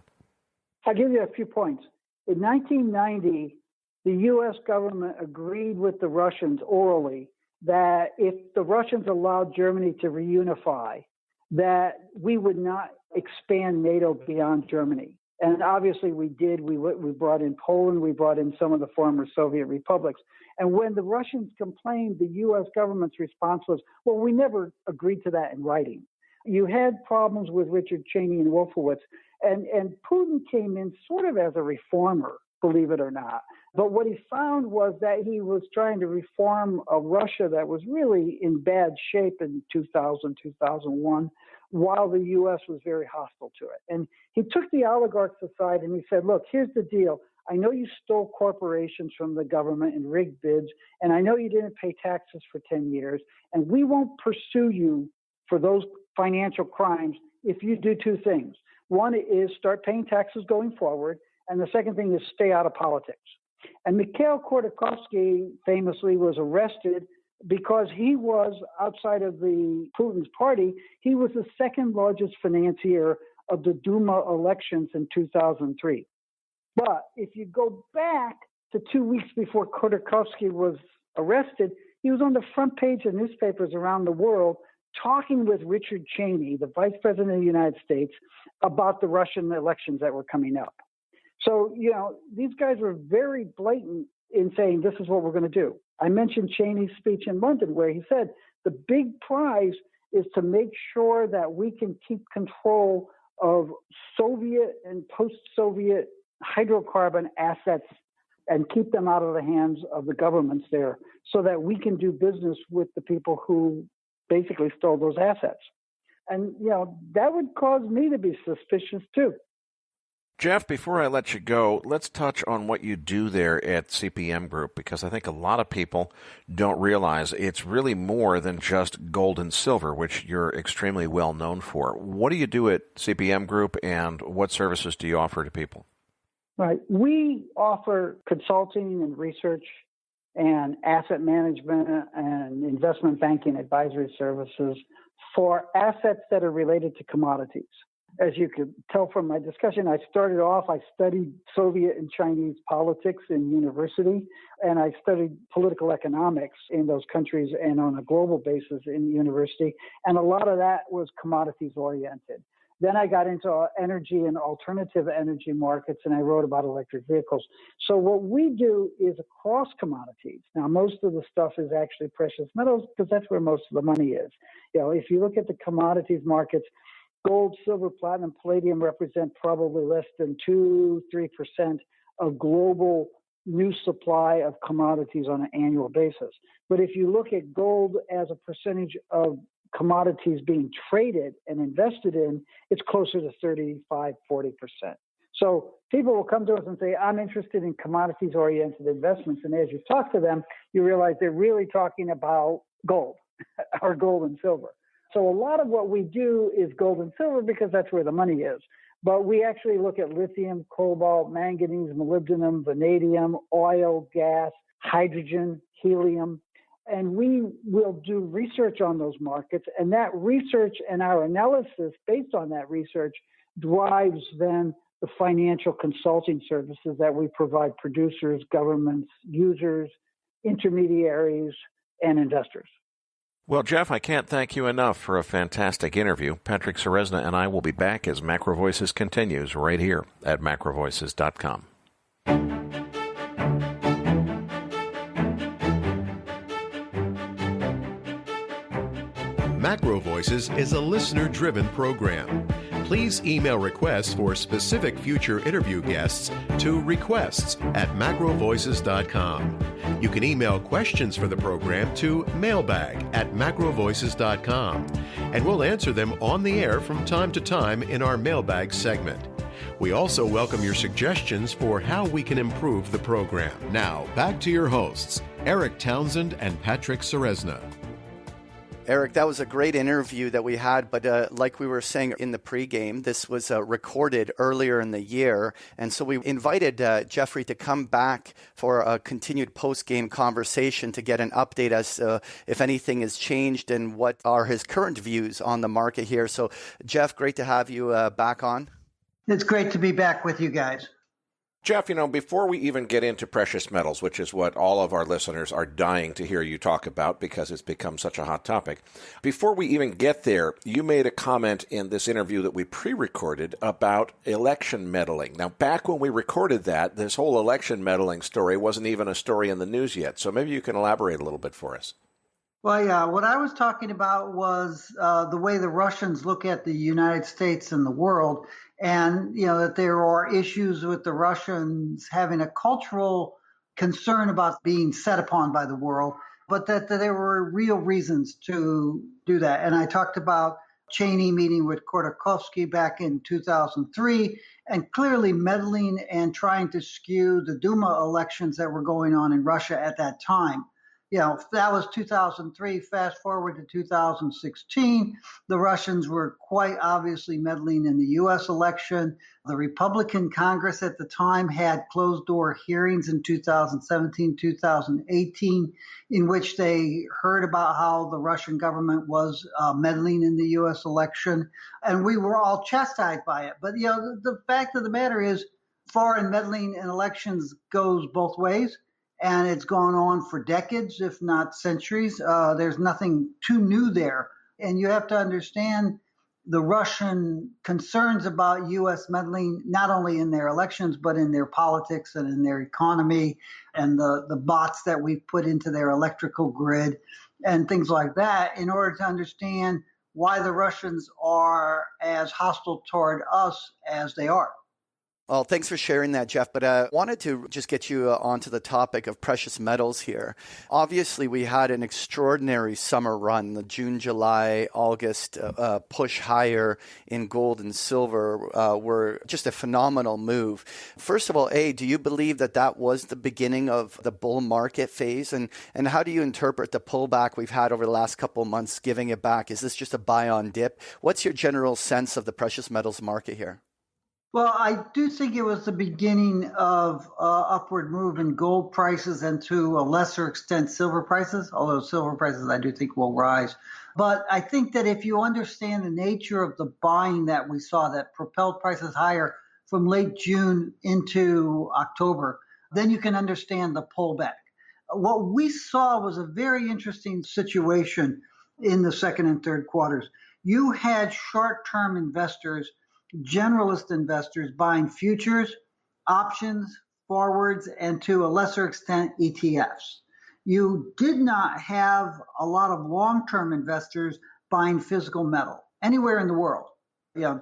I'll give you a few points. In 1990, the U.S. government agreed with the Russians orally that if the Russians allowed Germany to reunify, that we would not expand NATO beyond Germany. And obviously we did. We brought in Poland. We brought in some of the former Soviet republics. And when the Russians complained, the U.S. government's response was, well, we never agreed to that in writing. You had problems with Richard Cheney and Wolfowitz. And Putin came in sort of as a reformer, believe it or not. But what he found was that he was trying to reform a Russia that was really in bad shape in 2000, 2001, while the U.S. was very hostile to it. And he took the oligarchs aside and he said, look, here's the deal. I know you stole corporations from the government and rigged bids, and I know you didn't pay taxes for 10 years, and we won't pursue you for those financial crimes if you do two things. One is start paying taxes going forward, and the second thing is stay out of politics. And Mikhail Khodorkovsky famously was arrested because he was, outside of the Putin's party, he was the second largest financier of the Duma elections in 2003. But if you go back to 2 weeks before Khodorkovsky was arrested, he was on the front page of newspapers around the world talking with Richard Cheney, the vice president of the United States, about the Russian elections that were coming up. So, these guys were very blatant in saying this is what we're going to do. I mentioned Cheney's speech in London where he said the big prize is to make sure that we can keep control of Soviet and post-Soviet hydrocarbon assets and keep them out of the hands of the governments there so that we can do business with the people who basically stole those assets. And, that would cause me to be suspicious too. Jeff, before I let you go, let's touch on what you do there at CPM Group, because I think a lot of people don't realize it's really more than just gold and silver, which you're extremely well known for. What do you do at CPM Group, and what services do you offer to people? Right. We offer consulting and research and asset management and investment banking advisory services for assets that are related to commodities. As you could tell from my discussion, I studied Soviet and Chinese politics in university, and I studied political economics in those countries and on a global basis in university, and a lot of that was commodities oriented. Then I got into energy and alternative energy markets, and I wrote about electric vehicles. So what we do is across commodities. Now, most of the stuff is actually precious metals because that's where most of the money is. If you look at the commodities markets, gold, silver, platinum, palladium represent probably less than 2-3% of global new supply of commodities on an annual basis. But if you look at gold as a percentage of commodities being traded and invested in, it's closer to 35-40%. So people will come to us and say, I'm interested in commodities-oriented investments. And as you talk to them, you realize they're really talking about gold or gold and silver. So a lot of what we do is gold and silver because that's where the money is. But we actually look at lithium, cobalt, manganese, molybdenum, vanadium, oil, gas, hydrogen, helium, and we will do research on those markets. And that research and our analysis based on that research drives then the financial consulting services that we provide producers, governments, users, intermediaries, and investors. Well, Jeff, I can't thank you enough for a fantastic interview. Patrick Ceresna and I will be back as MacroVoices continues right here at MacroVoices.com. MacroVoices is a listener-driven program. Please email requests for specific future interview guests to requests@macrovoices.com. You can email questions for the program to mailbag@macrovoices.com, and we'll answer them on the air from time to time in our mailbag segment. We also welcome your suggestions for how we can improve the program. Now, back to your hosts, Erik Townsend and Patrick Ceresna. Erik, that was a great interview that we had, but like we were saying in the pregame, this was recorded earlier in the year, and so we invited Jeffrey to come back for a continued post-game conversation to get an update as if anything has changed and what are his current views on the market here. So, Jeff, great to have you back on. It's great to be back with you guys. Jeff, before we even get into precious metals, which is what all of our listeners are dying to hear you talk about because it's become such a hot topic, before we even get there, you made a comment in this interview that we pre-recorded about election meddling. Now, back when we recorded that, this whole election meddling story wasn't even a story in the news yet, so maybe you can elaborate a little bit for us. Well, yeah, what I was talking about was the way the Russians look at the United States and the world, and that there are issues with the Russians having a cultural concern about being set upon by the world, but that there were real reasons to do that. And I talked about Cheney meeting with Khodorkovsky back in 2003 and clearly meddling and trying to skew the Duma elections that were going on in Russia at that time. That was 2003. Fast forward to 2016, the Russians were quite obviously meddling in the U.S. election. The Republican Congress at the time had closed-door hearings in 2017, 2018, in which they heard about how the Russian government was meddling in the U.S. election, and we were all chastised by it. But, the fact of the matter is, foreign meddling in elections goes both ways. And it's gone on for decades, if not centuries. There's nothing too new there. And you have to understand the Russian concerns about U.S. meddling, not only in their elections, but in their politics and in their economy and the bots that we've put into their electrical grid and things like that, in order to understand why the Russians are as hostile toward us as they are. Well, thanks for sharing that, Jeff. But I wanted to just get you onto the topic of precious metals here. Obviously, we had an extraordinary summer run. The June, July, August push higher in gold and silver were just a phenomenal move. First of all, do you believe that was the beginning of the bull market phase? And how do you interpret the pullback we've had over the last couple of months, giving it back? Is this just a buy on dip? What's your general sense of the precious metals market here? Well, I do think it was the beginning of upward move in gold prices and to a lesser extent silver prices, although silver prices I do think will rise. But I think that if you understand the nature of the buying that we saw that propelled prices higher from late June into October, then you can understand the pullback. What we saw was a very interesting situation in the second and third quarters. You had short-term investors, generalist investors buying futures, options, forwards, and to a lesser extent, ETFs. You did not have a lot of long-term investors buying physical metal anywhere in the world.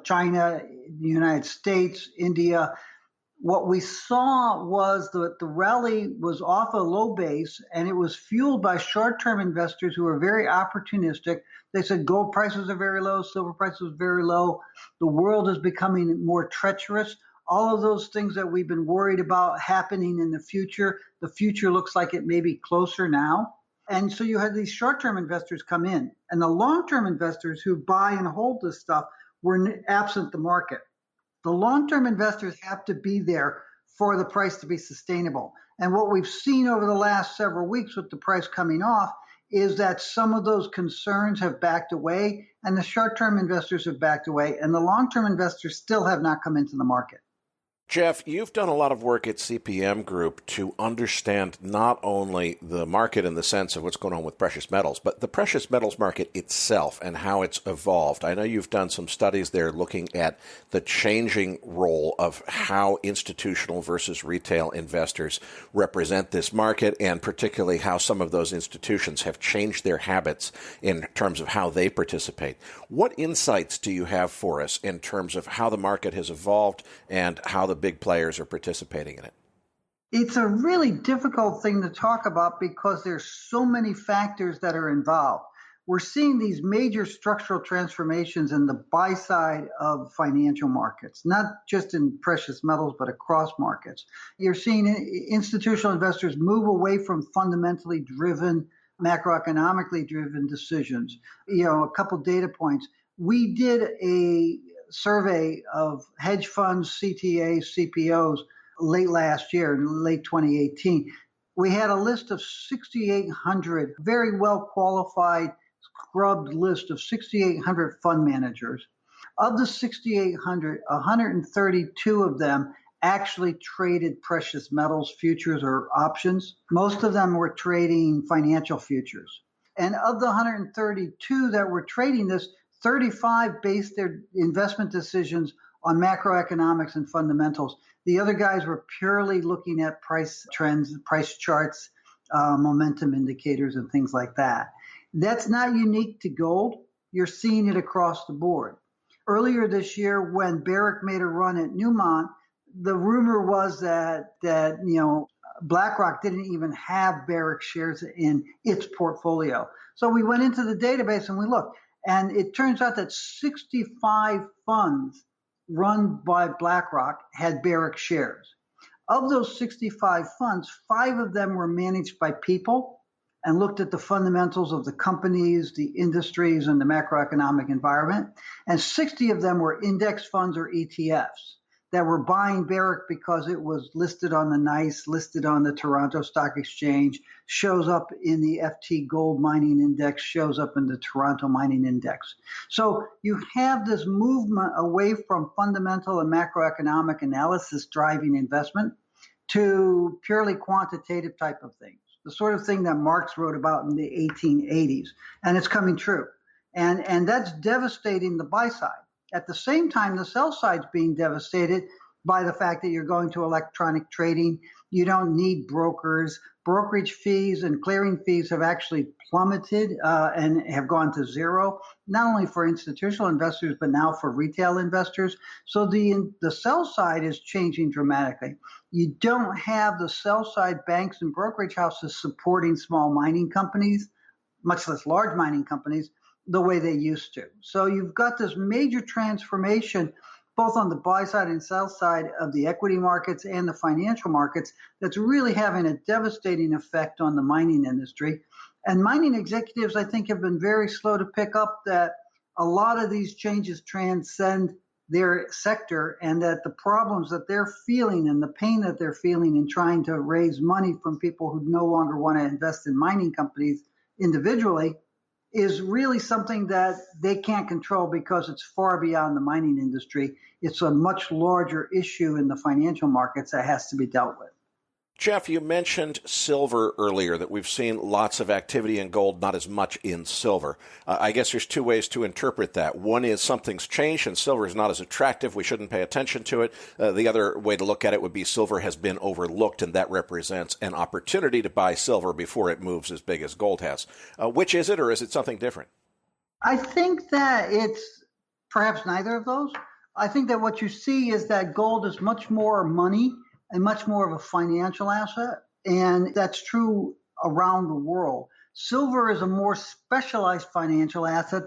China, the United States, India. What we saw was that the rally was off a low base, and it was fueled by short-term investors who were very opportunistic. They said gold prices are very low, silver prices are very low. The world is becoming more treacherous. All of those things that we've been worried about happening in the future looks like it may be closer now. And so you had these short-term investors come in, and the long-term investors who buy and hold this stuff were absent the market. The long-term investors have to be there for the price to be sustainable. And what we've seen over the last several weeks with the price coming off is that some of those concerns have backed away, and the short-term investors have backed away, and the long-term investors still have not come into the market. Jeff, you've done a lot of work at CPM Group to understand not only the market in the sense of what's going on with precious metals, but the precious metals market itself and how it's evolved. I know you've done some studies there looking at the changing role of how institutional versus retail investors represent this market, and particularly how some of those institutions have changed their habits in terms of how they participate. What insights do you have for us in terms of how the market has evolved and how the big players are participating in it? It's a really difficult thing to talk about because there's so many factors that are involved. We're seeing these major structural transformations in the buy side of financial markets, not just in precious metals, but across markets. You're seeing institutional investors move away from fundamentally driven, macroeconomically driven decisions. A couple data points. We did a survey of hedge funds, CTAs, CPOs late last year, in late 2018. We had a list of 6,800 very well qualified, scrubbed list of 6,800 fund managers. Of the 6,800, 132 of them actually traded precious metals futures or options. Most of them were trading financial futures. And of the 132 that were trading this, 35 based their investment decisions on macroeconomics and fundamentals. The other guys were purely looking at price trends, price charts, momentum indicators, and things like that. That's not unique to gold. You're seeing it across the board. Earlier this year, when Barrick made a run at Newmont, the rumor was that BlackRock didn't even have Barrick shares in its portfolio. So we went into the database and we looked. And it turns out that 65 funds run by BlackRock had Barrick shares. Of those 65 funds, 5 of them were managed by people and looked at the fundamentals of the companies, the industries, and the macroeconomic environment. And 60 of them were index funds or ETFs that were buying Barrick because it was listed on the NICE, listed on the Toronto Stock Exchange, shows up in the FT Gold Mining Index, shows up in the Toronto Mining Index. So you have this movement away from fundamental and macroeconomic analysis driving investment to purely quantitative type of things, the sort of thing that Marx wrote about in the 1880s. And it's coming true. And that's devastating the buy side. At the same time, the sell side's being devastated by the fact that you're going to electronic trading. You don't need brokers. Brokerage fees and clearing fees have actually plummeted and have gone to zero, not only for institutional investors, but now for retail investors. So the sell side is changing dramatically. You don't have the sell side banks and brokerage houses supporting small mining companies, much less large mining companies, the way they used to. So you've got this major transformation, both on the buy side and sell side of the equity markets and the financial markets, that's really having a devastating effect on the mining industry. And mining executives, I think, have been very slow to pick up that a lot of these changes transcend their sector, and that the problems that they're feeling and the pain that they're feeling in trying to raise money from people who no longer want to invest in mining companies individually is really something that they can't control because it's far beyond the mining industry. It's a much larger issue in the financial markets that has to be dealt with. Jeff, you mentioned silver earlier, that we've seen lots of activity in gold, not as much in silver. I guess there's two ways to interpret that. One is something's changed and silver is not as attractive. We shouldn't pay attention to it. The other way to look at it would be silver has been overlooked, and that represents an opportunity to buy silver before it moves as big as gold has. Which is it, or is it something different? I think that it's perhaps neither of those. I think that what you see is that gold is much more money and much more of a financial asset. And that's true around the world. Silver is a more specialized financial asset.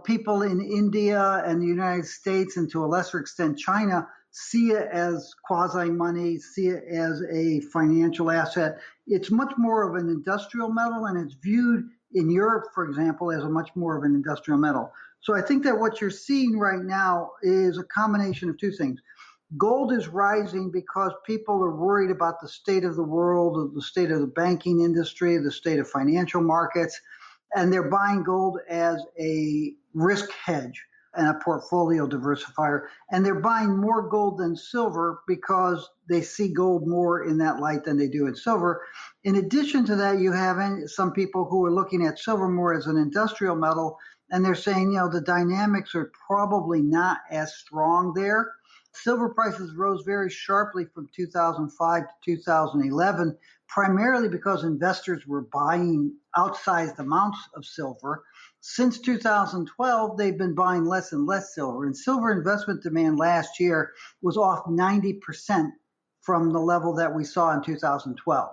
People in India and the United States, and to a lesser extent China, see it as quasi-money, see it as a financial asset. It's much more of an industrial metal, and it's viewed in Europe, for example, as a much more of an industrial metal. So I think that what you're seeing right now is a combination of two things. Gold is rising because people are worried about the state of the world, the state of the banking industry, the state of financial markets, and they're buying gold as a risk hedge and a portfolio diversifier. And they're buying more gold than silver because they see gold more in that light than they do in silver. In addition to that, you have some people who are looking at silver more as an industrial metal, and they're saying, the dynamics are probably not as strong there. Silver prices rose very sharply from 2005 to 2011, primarily because investors were buying outsized amounts of silver. Since 2012, they've been buying less and less silver, and silver investment demand last year was off 90% from the level that we saw in 2012.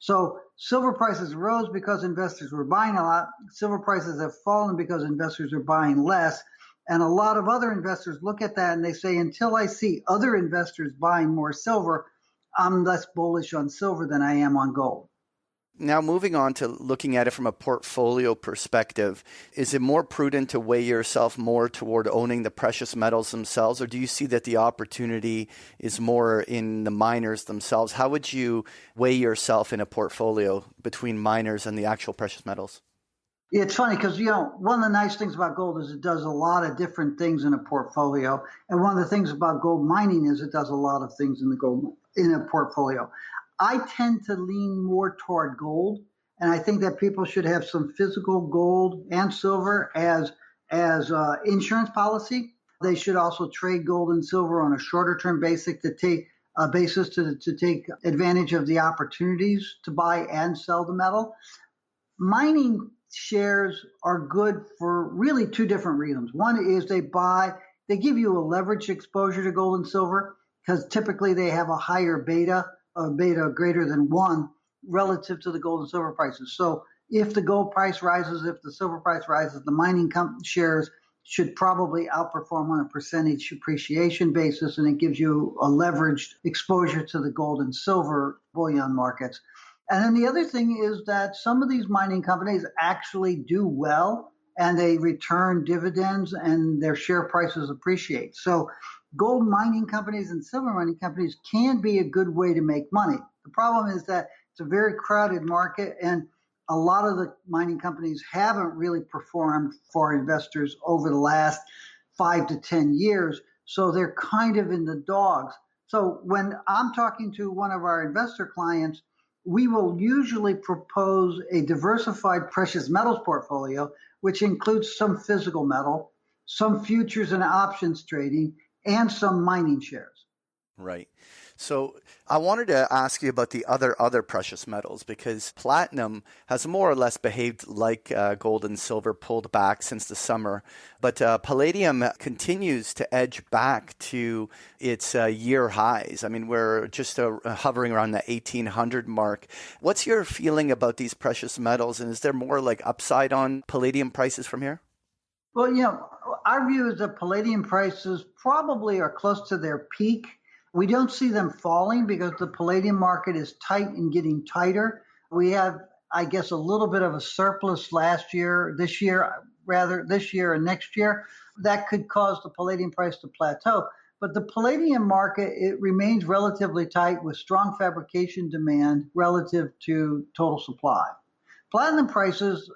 So silver prices rose because investors were buying a lot. Silver prices have fallen because investors are buying less. And a lot of other investors look at that and they say, until I see other investors buying more silver, I'm less bullish on silver than I am on gold. Now, moving on to looking at it from a portfolio perspective, is it more prudent to weigh yourself more toward owning the precious metals themselves, or do you see that the opportunity is more in the miners themselves? How would you weigh yourself in a portfolio between miners and the actual precious metals? Yeah, it's funny because, one of the nice things about gold is it does a lot of different things in a portfolio. And one of the things about gold mining is it does a lot of things in a portfolio. I tend to lean more toward gold, and I think that people should have some physical gold and silver as insurance policy. They should also trade gold and silver on a shorter term basis to take advantage of the opportunities to buy and sell the metal. Mining shares are good for really two different reasons. One is they give you a leveraged exposure to gold and silver because typically they have a higher beta greater than 1 relative to the gold and silver prices. So if the gold price rises, if the silver price rises, the mining shares should probably outperform on a percentage appreciation basis, and it gives you a leveraged exposure to the gold and silver bullion markets. And then the other thing is that some of these mining companies actually do well and they return dividends and their share prices appreciate. So gold mining companies and silver mining companies can be a good way to make money. The problem is that it's a very crowded market and a lot of the mining companies haven't really performed for investors over the last 5 to 10 years. So they're kind of in the dogs. So when I'm talking to one of our investor clients, we will usually propose a diversified precious metals portfolio, which includes some physical metal, some futures and options trading, and some mining shares. Right. So I wanted to ask you about the other precious metals, because platinum has more or less behaved like gold and silver, pulled back since the summer. But palladium continues to edge back to its year highs. I mean, we're just hovering around the 1800 mark. What's your feeling about these precious metals? And is there more like upside on palladium prices from here? Well, our view is that palladium prices probably are close to their peak. We don't see them falling because the palladium market is tight and getting tighter. We have, I guess, a little bit of a surplus this year and next year. That could cause the palladium price to plateau. But the palladium market, it remains relatively tight with strong fabrication demand relative to total supply. Platinum prices,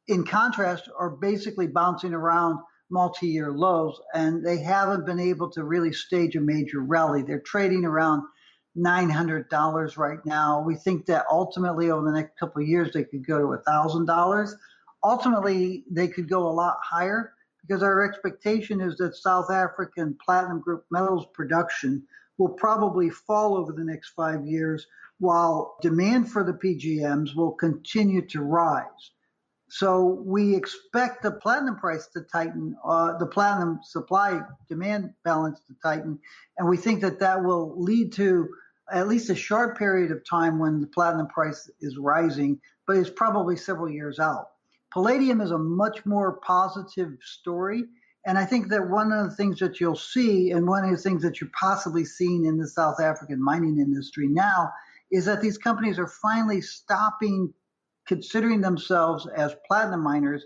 in contrast, are basically bouncing around multi-year lows, and they haven't been able to really stage a major rally. They're trading around $900 right now. We think that ultimately over the next couple of years, they could go to $1,000. Ultimately, they could go a lot higher because our expectation is that South African platinum group metals production will probably fall over the next 5 years, while demand for the PGMs will continue to rise. So we expect the platinum price to tighten, the platinum supply-demand balance to tighten, and we think that will lead to at least a short period of time when the platinum price is rising, but it's probably several years out. Palladium is a much more positive story, and I think that one of the things that you'll see, and one of the things that you're possibly seeing in the South African mining industry now, is that these companies are finally stopping considering themselves as platinum miners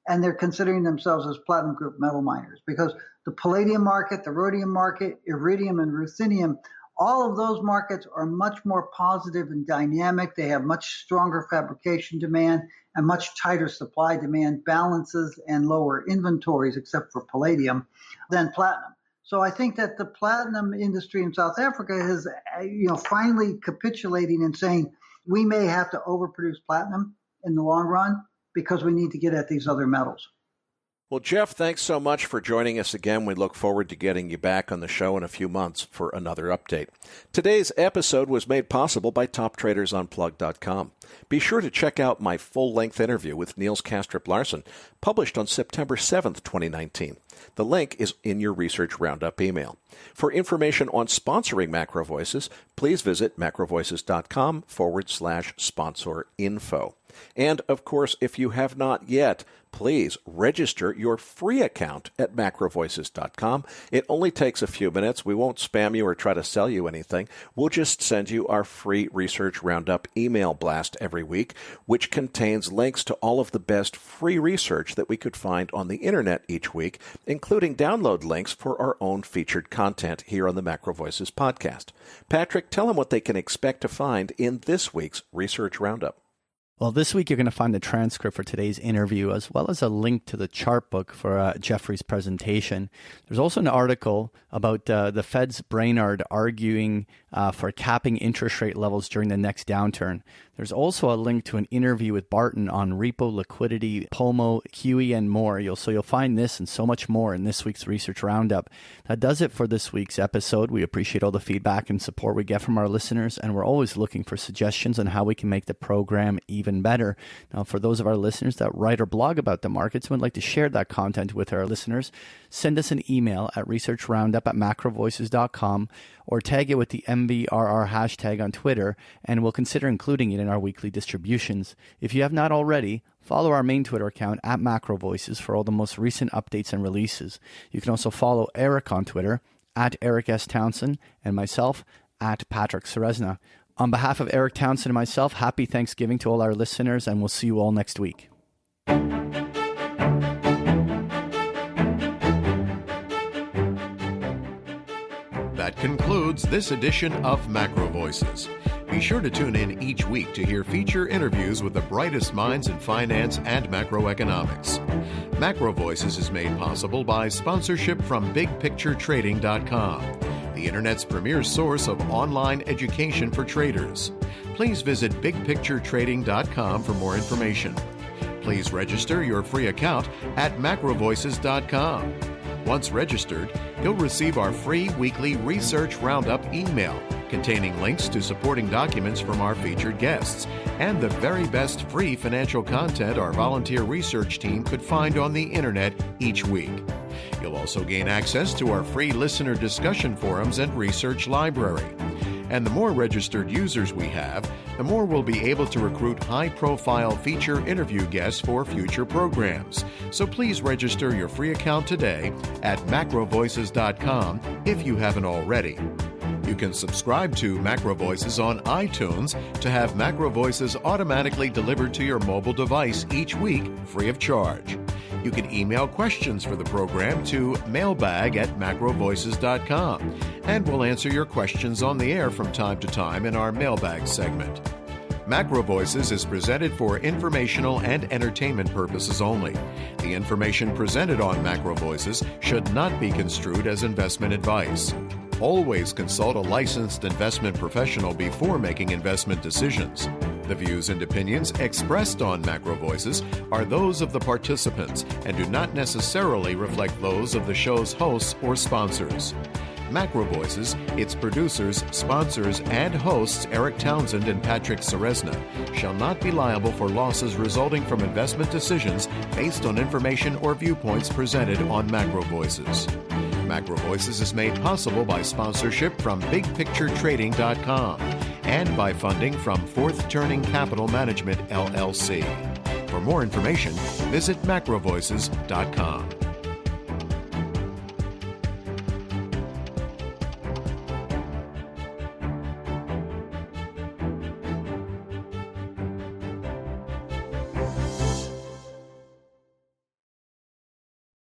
and they're considering themselves as platinum group metal miners because the palladium market, the rhodium market, iridium, and ruthenium, all of those markets are much more positive and dynamic. They have much stronger fabrication demand and much tighter supply demand balances and lower inventories, except for palladium, than platinum. So I think that the platinum industry in South Africa is, finally capitulating and saying we may have to overproduce platinum in the long run because we need to get at these other metals. Well, Jeff, thanks so much for joining us again. We look forward to getting you back on the show in a few months for another update. Today's episode was made possible by TopTradersUnplugged.com. Be sure to check out my full-length interview with Niels Kastrup-Larsen, published on September 7th, 2019. The link is in your Research Roundup email. For information on sponsoring MacroVoices, please visit macrovoices.com/sponsor info. And, of course, if you have not yet, please register your free account at macrovoices.com. It only takes a few minutes. We won't spam you or try to sell you anything. We'll just send you our free Research Roundup email blast every week, which contains links to all of the best free research that we could find on the internet each week, including download links for our own featured content here on the MacroVoices podcast. Patrick, tell them what they can expect to find in this week's Research Roundup. Well, this week you're going to find the transcript for today's interview, as well as a link to the chart book for Jeffrey's presentation. There's also an article about the Fed's Brainard arguing for capping interest rate levels during the next downturn. There's also a link to an interview with Barton on repo liquidity, POMO, QE, and more. You'll find this and so much more in this week's Research Roundup. That does it for this week's episode. We appreciate all the feedback and support we get from our listeners, and we're always looking for suggestions on how we can make the program even better. Now, for those of our listeners that write or blog about the markets and would like to share that content with our listeners, send us an email at researchroundup@macrovoices.com or tag it with the MVRR hashtag on Twitter, and we'll consider including it in our weekly distributions. If you have not already, follow our main Twitter account at MacroVoices for all the most recent updates and releases. You can also follow Erik on Twitter at Erik S. Townsend and myself at Patrick Ceresna. On behalf of Erik Townsend and myself, happy Thanksgiving to all our listeners, and we'll see you all next week. That concludes this edition of MacroVoices. Be sure to tune in each week to hear feature interviews with the brightest minds in finance and macroeconomics. MacroVoices is made possible by sponsorship from BigPictureTrading.com, the Internet's premier source of online education for traders. Please visit BigPictureTrading.com for more information. Please register your free account at MacroVoices.com. Once registered, you'll receive our free weekly Research Roundup email containing links to supporting documents from our featured guests and the very best free financial content our volunteer research team could find on the internet each week. You'll also gain access to our free listener discussion forums and research library. And the more registered users we have, the more we'll be able to recruit high-profile feature interview guests for future programs. So please register your free account today at macrovoices.com if you haven't already. You can subscribe to MacroVoices on iTunes to have MacroVoices automatically delivered to your mobile device each week, free of charge. You can email questions for the program to mailbag@macrovoices.com, and we'll answer your questions on the air from time to time in our mailbag segment. MacroVoices is presented for informational and entertainment purposes only. The information presented on MacroVoices should not be construed as investment advice. Always consult a licensed investment professional before making investment decisions. The views and opinions expressed on MacroVoices are those of the participants and do not necessarily reflect those of the show's hosts or sponsors. MacroVoices, its producers, sponsors, and hosts Erik Townsend and Patrick Ceresna shall not be liable for losses resulting from investment decisions based on information or viewpoints presented on MacroVoices. MacroVoices is made possible by sponsorship from BigPictureTrading.com and by funding from Fourth Turning Capital Management, LLC. For more information, visit macrovoices.com.